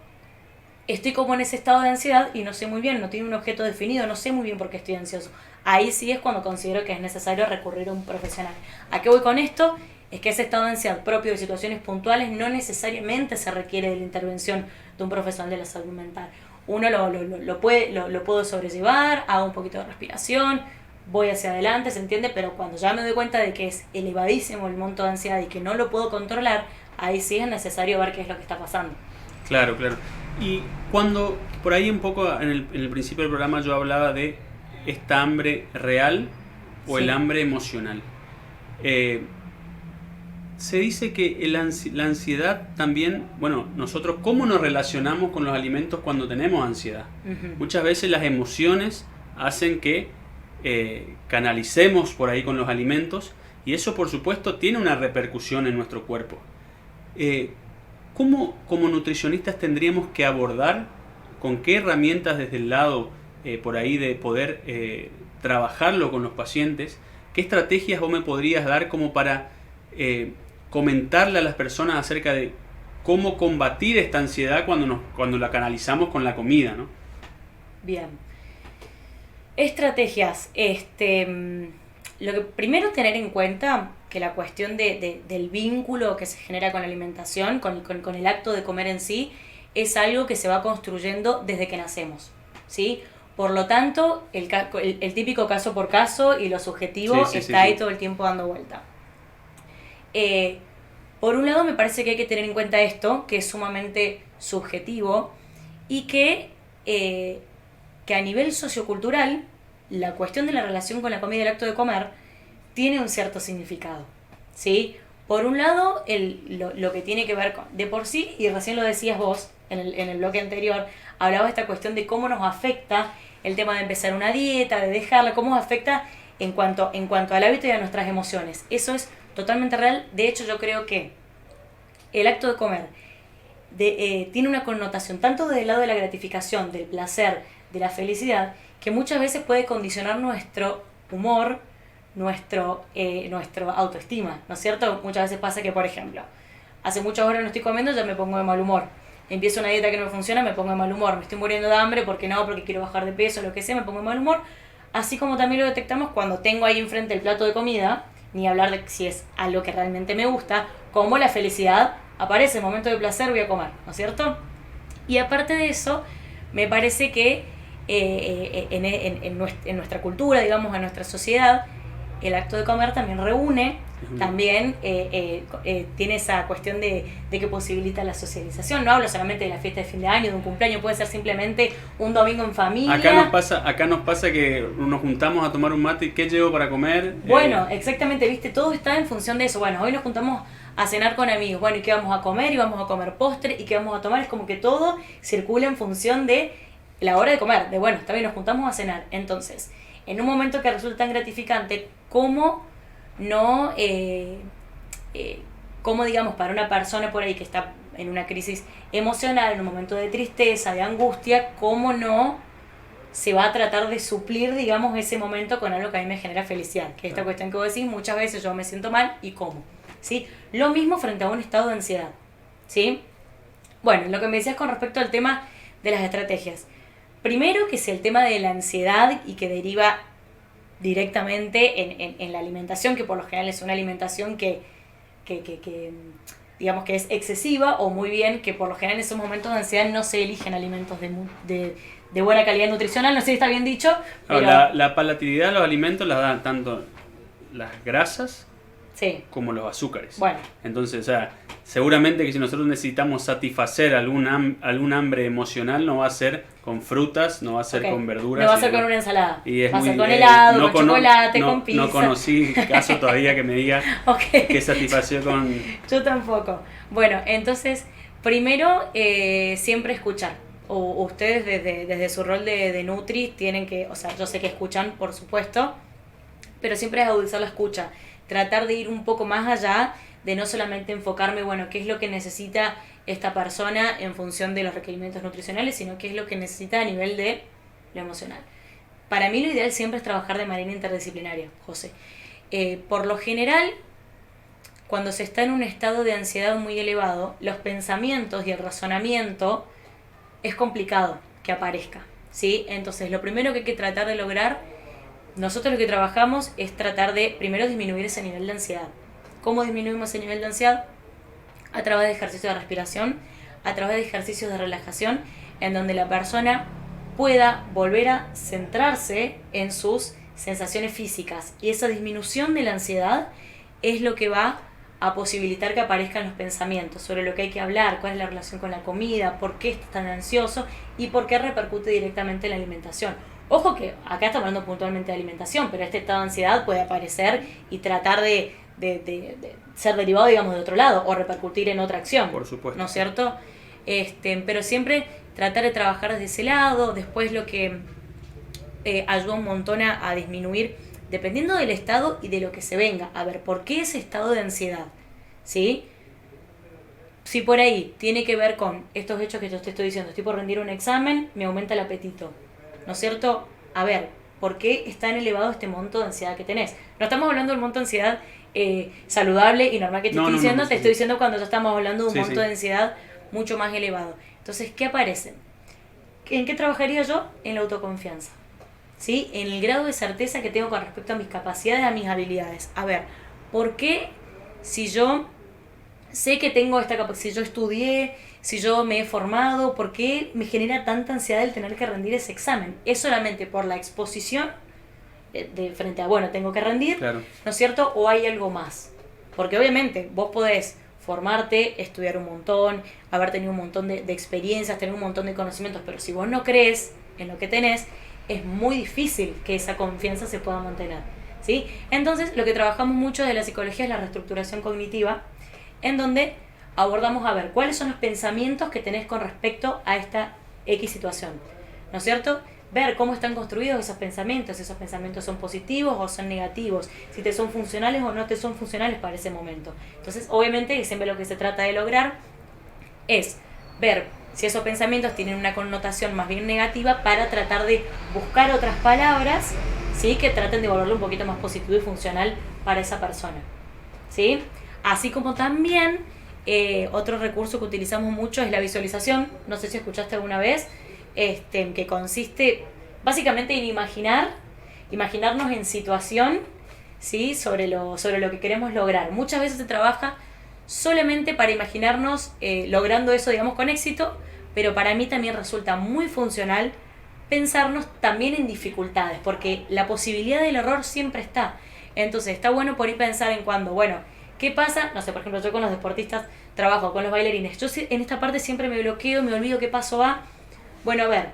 estoy como en ese estado de ansiedad y no sé muy bien, no tengo un objeto definido, no sé muy bien por qué estoy ansioso. Ahí sí es cuando considero que es necesario recurrir a un profesional. ¿A qué voy con esto? Es que ese estado de ansiedad propio de situaciones puntuales no necesariamente se requiere de la intervención de un profesional de la salud mental. Uno lo puedo sobrellevar, hago un poquito de respiración, voy hacia adelante, ¿se entiende? Pero cuando ya me doy cuenta de que es elevadísimo el monto de ansiedad y que no lo puedo controlar, ahí sí es necesario ver qué es lo que está pasando.
Claro, claro. Y cuando, por ahí un poco en el principio del programa yo hablaba de esta hambre real o
Sí.
el hambre emocional. Se dice que la ansiedad también, bueno, nosotros cómo nos relacionamos con los alimentos cuando tenemos ansiedad.
Uh-huh.
Muchas veces las emociones hacen que canalicemos por ahí con los alimentos y eso por supuesto tiene una repercusión en nuestro cuerpo. ¿Cómo como nutricionistas tendríamos que abordar, con qué herramientas desde el lado por ahí de poder trabajarlo con los pacientes? ¿Qué estrategias vos me podrías dar como para comentarle a las personas acerca de cómo combatir esta ansiedad cuando la canalizamos con la comida, ¿no?
Bien. Estrategias. Lo que primero tener en cuenta que la cuestión del vínculo que se genera con la alimentación, con el acto de comer en sí, es algo que se va construyendo desde que nacemos, ¿sí? Por lo tanto, el típico caso por caso y lo subjetivo está ahí todo el tiempo dando vuelta. Por un lado me parece que hay que tener en cuenta esto, que es sumamente subjetivo y que a nivel sociocultural la cuestión de la relación con la comida y el acto de comer tiene un cierto significado, ¿sí? Por un lado, lo que tiene que ver con, de por sí, y recién lo decías vos en el bloque anterior, hablaba de esta cuestión de cómo nos afecta el tema de empezar una dieta, de dejarla, cómo nos afecta en cuanto al hábito y a nuestras emociones. Eso es totalmente real. De hecho, yo creo que el acto de comer tiene una connotación tanto del lado de la gratificación, del placer, de la felicidad, que muchas veces puede condicionar nuestro humor, nuestro autoestima, ¿no es cierto? Muchas veces pasa que, por ejemplo, hace muchas horas no estoy comiendo, ya me pongo de mal humor. Empiezo una dieta que no me funciona, me pongo de mal humor. Me estoy muriendo de hambre porque quiero bajar de peso, lo que sea, me pongo de mal humor. Así como también lo detectamos cuando tengo ahí enfrente el plato de comida, ni hablar de si es algo que realmente me gusta, como la felicidad aparece, el momento de placer voy a comer, ¿no es cierto? Y aparte de eso, me parece que en nuestra cultura, digamos, en nuestra sociedad, el acto de comer también reúne, también tiene esa cuestión de que posibilita la socialización. No hablo solamente de la fiesta de fin de año, de un cumpleaños, puede ser simplemente un domingo en familia.
Acá nos pasa que nos juntamos a tomar un mate y ¿qué llevo para comer?
Bueno, exactamente, viste, todo está en función de eso. Bueno, hoy nos juntamos a cenar con amigos, bueno, ¿y qué vamos a comer? Y vamos a comer postre, ¿y qué vamos a tomar? Es como que todo circula en función de la hora de comer, de bueno, está bien, nos juntamos a cenar. Entonces, en un momento que resulta tan gratificante, ¿cómo no, cómo digamos, para una persona por ahí que está en una crisis emocional, en un momento de tristeza, de angustia, cómo no se va a tratar de suplir, digamos, ese momento con algo que a mí me genera felicidad? Que esta cuestión que vos decís, muchas veces yo me siento mal, ¿y cómo? ¿Sí? Lo mismo frente a un estado de ansiedad, ¿sí? Bueno, lo que me decías con respecto al tema de las estrategias. Primero, que es el tema de la ansiedad y que deriva directamente en la alimentación, que por lo general es una alimentación que digamos que es excesiva, o muy bien, que por lo general en esos momentos de ansiedad no se eligen alimentos de buena calidad nutricional, no sé si está bien dicho. Pero
La palatabilidad de los alimentos la dan tanto las grasas,
sí,
como los azúcares.
Bueno.
Entonces, o sea, seguramente que si nosotros necesitamos satisfacer algún hambre emocional, no va a ser con frutas, no va a ser con verduras.
No va a ser con una ensalada.
Y
va a ser con helado, con chocolate, con pizza.
No conocí caso todavía que me diga que satisfació con...
Yo tampoco. Bueno, entonces, primero, siempre escuchar. O ustedes desde su rol de Nutri tienen que, o sea, yo sé que escuchan, por supuesto, pero siempre es agudizar la escucha. Tratar de ir un poco más allá, de no solamente enfocarme, bueno, qué es lo que necesita esta persona en función de los requerimientos nutricionales, sino qué es lo que necesita a nivel de lo emocional. Para mí lo ideal siempre es trabajar de manera interdisciplinaria, José. Por lo general, cuando se está en un estado de ansiedad muy elevado, los pensamientos y el razonamiento es complicado que aparezca, ¿sí? Entonces, lo primero que hay que tratar de lograr, nosotros lo que trabajamos es tratar de, primero, disminuir ese nivel de ansiedad. ¿Cómo disminuimos ese nivel de ansiedad? A través de ejercicios de respiración, a través de ejercicios de relajación, en donde la persona pueda volver a centrarse en sus sensaciones físicas. Y esa disminución de la ansiedad es lo que va a posibilitar que aparezcan los pensamientos sobre lo que hay que hablar, cuál es la relación con la comida, por qué está tan ansioso y por qué repercute directamente en la alimentación. Ojo que acá estamos hablando puntualmente de alimentación, pero este estado de ansiedad puede aparecer y tratar de ser derivado, digamos, de otro lado o repercutir en otra acción.
Por supuesto.
¿No es cierto? Pero siempre tratar de trabajar desde ese lado. Después lo que ayuda un montón a disminuir, dependiendo del estado y de lo que se venga. A ver, ¿por qué ese estado de ansiedad? ¿Sí? Si por ahí tiene que ver con estos hechos que yo te estoy diciendo, estoy por rendir un examen, me aumenta el apetito, ¿no es cierto? A ver, ¿por qué es tan elevado este monto de ansiedad que tenés? No estamos hablando del monto de ansiedad saludable y normal que te estoy diciendo, te estoy diciendo cuando ya estamos hablando de un monto de ansiedad mucho más elevado. Entonces, ¿qué aparece? ¿En qué trabajaría yo? En la autoconfianza, ¿sí? En el grado de certeza que tengo con respecto a mis capacidades, a mis habilidades. A ver, ¿por qué si yo sé que tengo esta capacidad, si yo estudié, si yo me he formado, por qué me genera tanta ansiedad el tener que rendir ese examen? ¿Es solamente por la exposición de frente a, bueno, tengo que rendir,
claro,
¿no es cierto? ¿O hay algo más? Porque obviamente vos podés formarte, estudiar un montón, haber tenido un montón de experiencias, tener un montón de conocimientos, pero si vos no crees en lo que tenés, es muy difícil que esa confianza se pueda mantener, ¿sí? Entonces, lo que trabajamos mucho de la psicología es la reestructuración cognitiva, en donde abordamos a ver cuáles son los pensamientos que tenés con respecto a esta X situación, ¿no es cierto? Ver cómo están construidos esos pensamientos son positivos o son negativos, si te son funcionales o no te son funcionales para ese momento. Entonces, obviamente, siempre lo que se trata de lograr es ver si esos pensamientos tienen una connotación más bien negativa para tratar de buscar otras palabras, ¿sí?, que traten de volverlo un poquito más positivo y funcional para esa persona, ¿sí? Así como también otro recurso que utilizamos mucho es la visualización. No sé si escuchaste alguna vez, que consiste básicamente en imaginarnos en situación, ¿sí?, sobre lo que queremos lograr. Muchas veces se trabaja solamente para imaginarnos logrando eso, digamos, con éxito, pero para mí también resulta muy funcional pensarnos también en dificultades, porque la posibilidad del error siempre está. Entonces está bueno por ahí pensar en cuando, bueno, ¿qué pasa? No sé, por ejemplo, yo con los deportistas trabajo, con los bailarines. Yo en esta parte siempre me bloqueo, me olvido qué paso va. Bueno, a ver,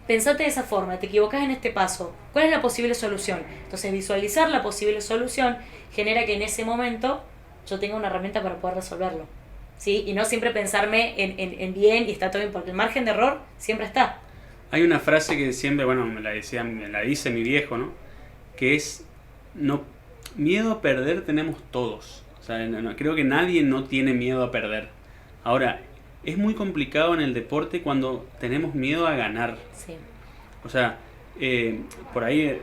pensate de esa forma, te equivocás en este paso. ¿Cuál es la posible solución? Entonces visualizar la posible solución genera que en ese momento yo tenga una herramienta para poder resolverlo. ¿Sí? Y no siempre pensarme en bien y está todo bien, porque el margen de error siempre está.
Hay una frase que siempre, bueno, me la dice mi viejo, ¿no? Que es, no, miedo a perder tenemos todos. O sea, creo que nadie no tiene miedo a perder. Ahora, es muy complicado en el deporte cuando tenemos miedo a ganar.
Sí.
O sea, por ahí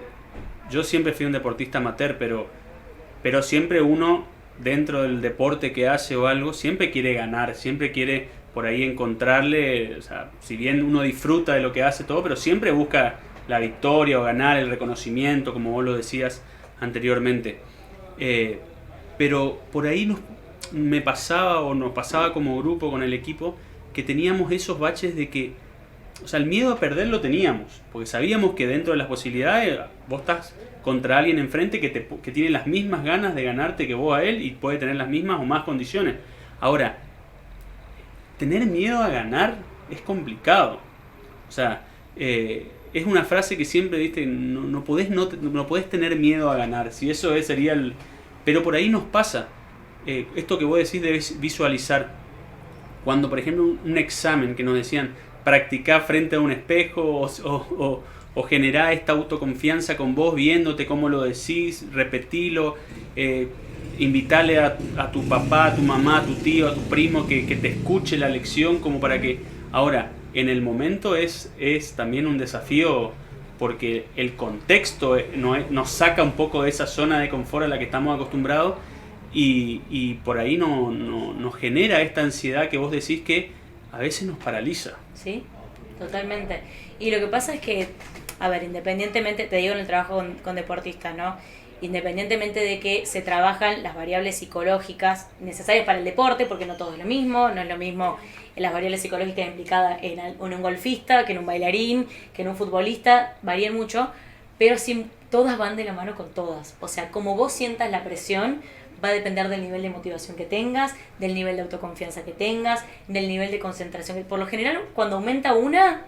yo siempre fui un deportista amateur, pero siempre uno dentro del deporte que hace o algo, siempre quiere ganar, siempre quiere por ahí encontrarle, o sea, si bien uno disfruta de lo que hace todo, pero siempre busca la victoria o ganar, el reconocimiento, como vos lo decías anteriormente. Pero por ahí me pasaba o nos pasaba como grupo con el equipo que teníamos esos baches de que, o sea, el miedo a perder lo teníamos, porque sabíamos que dentro de las posibilidades vos estás contra alguien enfrente que tiene las mismas ganas de ganarte que vos a él y puede tener las mismas o más condiciones. Ahora, tener miedo a ganar es complicado. O sea, es una frase que siempre, ¿viste? No podés tener miedo a ganar. Si eso sería el... Pero por ahí nos pasa. Esto que vos decís de visualizar. Cuando, por ejemplo, un examen que nos decían practicar frente a un espejo o generar esta autoconfianza con vos viéndote cómo lo decís, repetilo, invitarle a tu papá, a tu mamá, a tu tío, a tu primo que te escuche la lección como para que... Ahora, en el momento es también un desafío porque el contexto nos saca un poco de esa zona de confort a la que estamos acostumbrados y por ahí nos genera esta ansiedad que vos decís que a veces nos paraliza.
Sí, totalmente. Y lo que pasa es que, a ver, independientemente, te digo en el trabajo con deportistas, ¿no? Independientemente de que se trabajan las variables psicológicas necesarias para el deporte, porque no todo es lo mismo, no es lo mismo las variables psicológicas implicadas en un golfista, que en un bailarín, que en un futbolista, varían mucho, pero sí, todas van de la mano con todas. O sea, como vos sientas la presión, va a depender del nivel de motivación que tengas, del nivel de autoconfianza que tengas, del nivel de concentración. Por lo general, cuando aumenta una,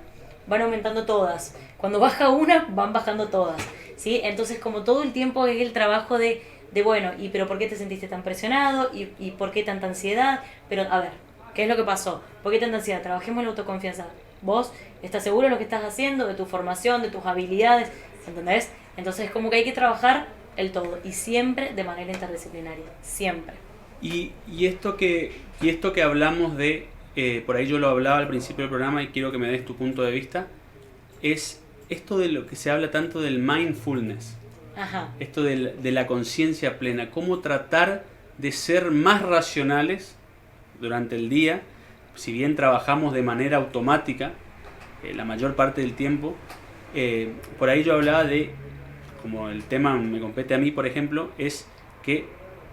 van aumentando todas. Cuando baja una, van bajando todas. ¿Sí? Entonces, como todo el tiempo es el trabajo de bueno, pero ¿por qué te sentiste tan presionado? ¿Y por qué tanta ansiedad? Pero, a ver, ¿qué es lo que pasó? ¿Por qué tanta ansiedad? Trabajemos en la autoconfianza. ¿Vos estás seguro de lo que estás haciendo, de tu formación, de tus habilidades? ¿Entendés? Entonces, como que hay que trabajar el todo y siempre de manera interdisciplinaria. Siempre.
Y esto que hablamos de, por ahí yo lo hablaba al principio del programa y quiero que me des tu punto de vista, es esto de lo que se habla tanto del mindfulness.
Ajá.
Esto de la conciencia plena, cómo tratar de ser más racionales durante el día, si bien trabajamos de manera automática la mayor parte del tiempo. Por ahí yo hablaba de, como el tema me compete a mí, por ejemplo, es que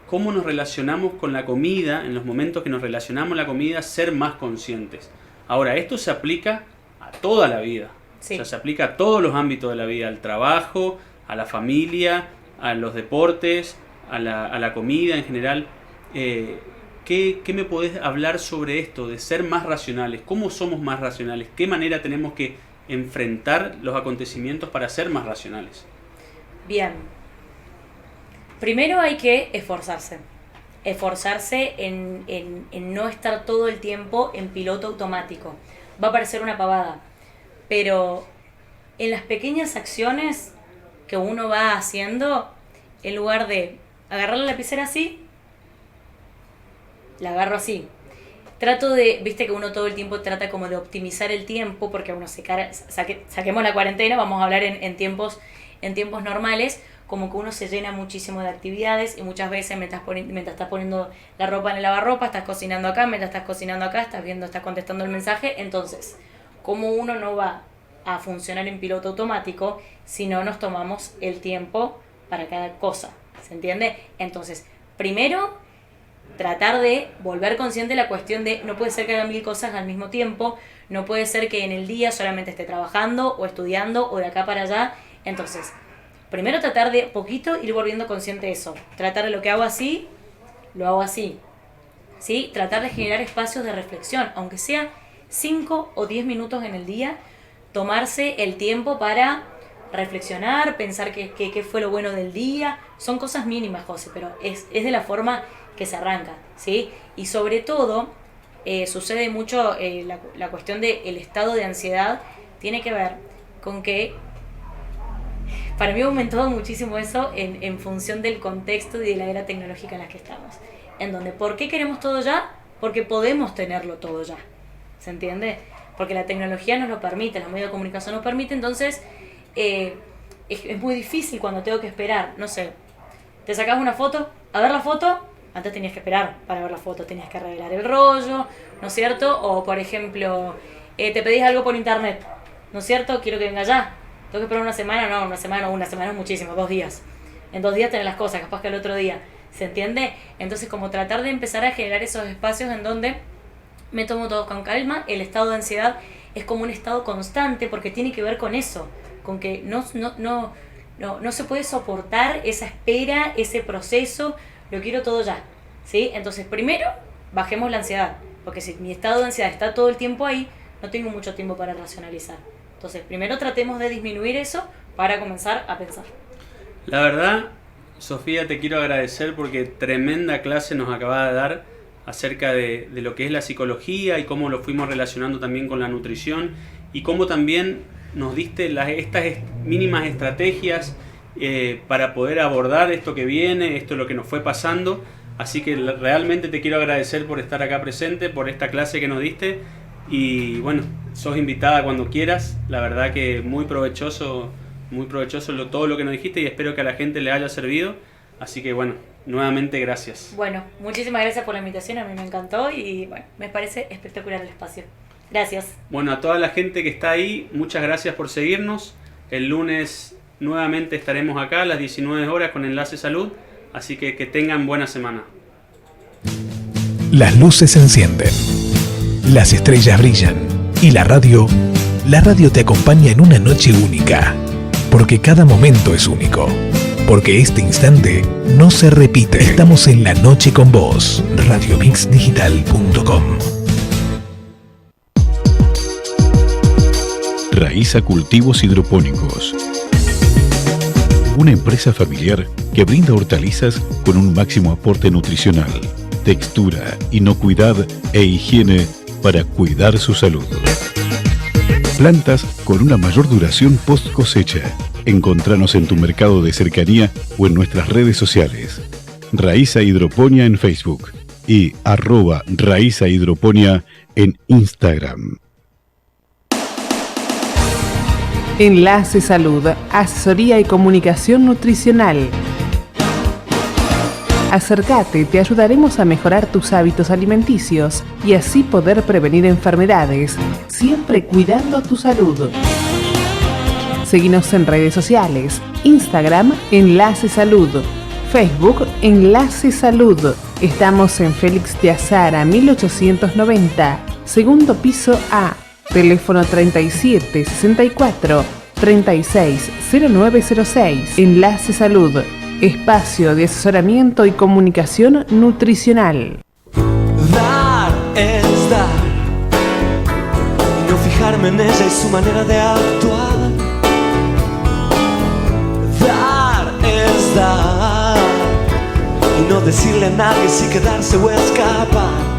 cómo nos relacionamos con la comida, en los momentos que nos relacionamos con la comida, ser más conscientes. Ahora, esto se aplica a toda la vida.
Sí.
O sea, se aplica a todos los ámbitos de la vida, al trabajo, a la familia, a los deportes, a la comida en general. ¿Qué me podés hablar sobre esto, de ser más racionales? ¿Cómo somos más racionales? ¿Qué manera tenemos que enfrentar los acontecimientos para ser más racionales?
Bien. Primero hay que esforzarse. Esforzarse en no estar todo el tiempo en piloto automático. Va a parecer una pavada, pero en las pequeñas acciones que uno va haciendo, en lugar de agarrar la lapicera así, la agarro así. Trato de, viste que uno todo el tiempo trata como de optimizar el tiempo, porque uno saquemos la cuarentena, vamos a hablar en tiempos normales, como que uno se llena muchísimo de actividades y muchas veces mientras estás poniendo la ropa en el lavarropa, estás cocinando acá, mientras estás cocinando acá, estás contestando el mensaje. Entonces, como uno no va a funcionar en piloto automático si no nos tomamos el tiempo para cada cosa, ¿se entiende? Entonces, primero, tratar de volver consciente la cuestión de no puede ser que haga 1000 cosas al mismo tiempo, no puede ser que en el día solamente esté trabajando o estudiando o de acá para allá. Entonces, primero tratar de poquito ir volviendo consciente de eso. Tratar de lo que hago así, lo hago así. ¿Sí? Tratar de generar espacios de reflexión, aunque sea 5 o 10 minutos en el día, tomarse el tiempo para reflexionar, pensar qué fue lo bueno del día. Son cosas mínimas, José, pero es de la forma que se arranca, ¿sí? Y sobre todo, sucede mucho la cuestión del estado de ansiedad, tiene que ver con que para mí ha aumentado muchísimo eso en función del contexto y de la era tecnológica en la que estamos. En donde, ¿por qué queremos todo ya? Porque podemos tenerlo todo ya. ¿Se entiende? Porque la tecnología nos lo permite, los medios de comunicación nos permiten, entonces es muy difícil cuando tengo que esperar, no sé, te sacas una foto, a ver la foto, antes tenías que esperar para ver la foto, tenías que revelar el rollo, ¿no es cierto? O por ejemplo, te pedís algo por internet, ¿no es cierto? Quiero que venga ya, tengo que esperar una semana es muchísimo, 2 días. En 2 días tenés las cosas, capaz que el otro día, ¿se entiende? Entonces como tratar de empezar a generar esos espacios en donde me tomo todo con calma. El estado de ansiedad es como un estado constante porque tiene que ver con eso, con que no se puede soportar esa espera, ese proceso, lo quiero todo ya, ¿sí? Entonces primero bajemos la ansiedad, porque si mi estado de ansiedad está todo el tiempo ahí, no tengo mucho tiempo para racionalizar. Entonces primero tratemos de disminuir eso para comenzar a pensar.
La verdad, Sofía, te quiero agradecer porque tremenda clase nos acabas de dar acerca de lo que es la psicología y cómo lo fuimos relacionando también con la nutrición y cómo también nos diste estas mínimas estrategias para poder abordar esto que viene, esto es lo que nos fue pasando. Así que realmente te quiero agradecer por estar acá presente, por esta clase que nos diste y bueno, sos invitada cuando quieras. La verdad que muy provechoso todo lo que nos dijiste y espero que a la gente le haya servido. Así que bueno, nuevamente gracias.
Bueno, muchísimas gracias por la invitación, a mí me encantó y bueno, me parece espectacular el espacio. Gracias.
Bueno, a toda la gente que está ahí, muchas gracias por seguirnos. El lunes nuevamente estaremos acá a las 19 horas con Enlace Salud, así que tengan buena semana.
Las luces se encienden, las estrellas brillan y la radio te acompaña en una noche única, porque cada momento es único. Porque este instante no se repite. Estamos en la noche con vos. RadioMixDigital.com.
Raíza Cultivos Hidropónicos. Una empresa familiar que brinda hortalizas con un máximo aporte nutricional, textura, inocuidad e higiene para cuidar su salud. Plantas con una mayor duración post cosecha. Encontranos en tu mercado de cercanía o en nuestras redes sociales. Raíza Hidroponía en Facebook y @Raíza Hidroponía en Instagram.
Enlace Salud, asesoría y comunicación nutricional. Acércate, te ayudaremos a mejorar tus hábitos alimenticios y así poder prevenir enfermedades, siempre cuidando tu salud. Seguinos en redes sociales, Instagram Enlace Salud, Facebook Enlace Salud. Estamos en Félix de Azara 1890, segundo piso A, teléfono 3764 360906. Enlace Salud, espacio de asesoramiento y comunicación nutricional.
Dar es dar, y no fijarme en ella y su manera de actuar. Dar es dar, y no decirle a nadie si quedarse o escapar.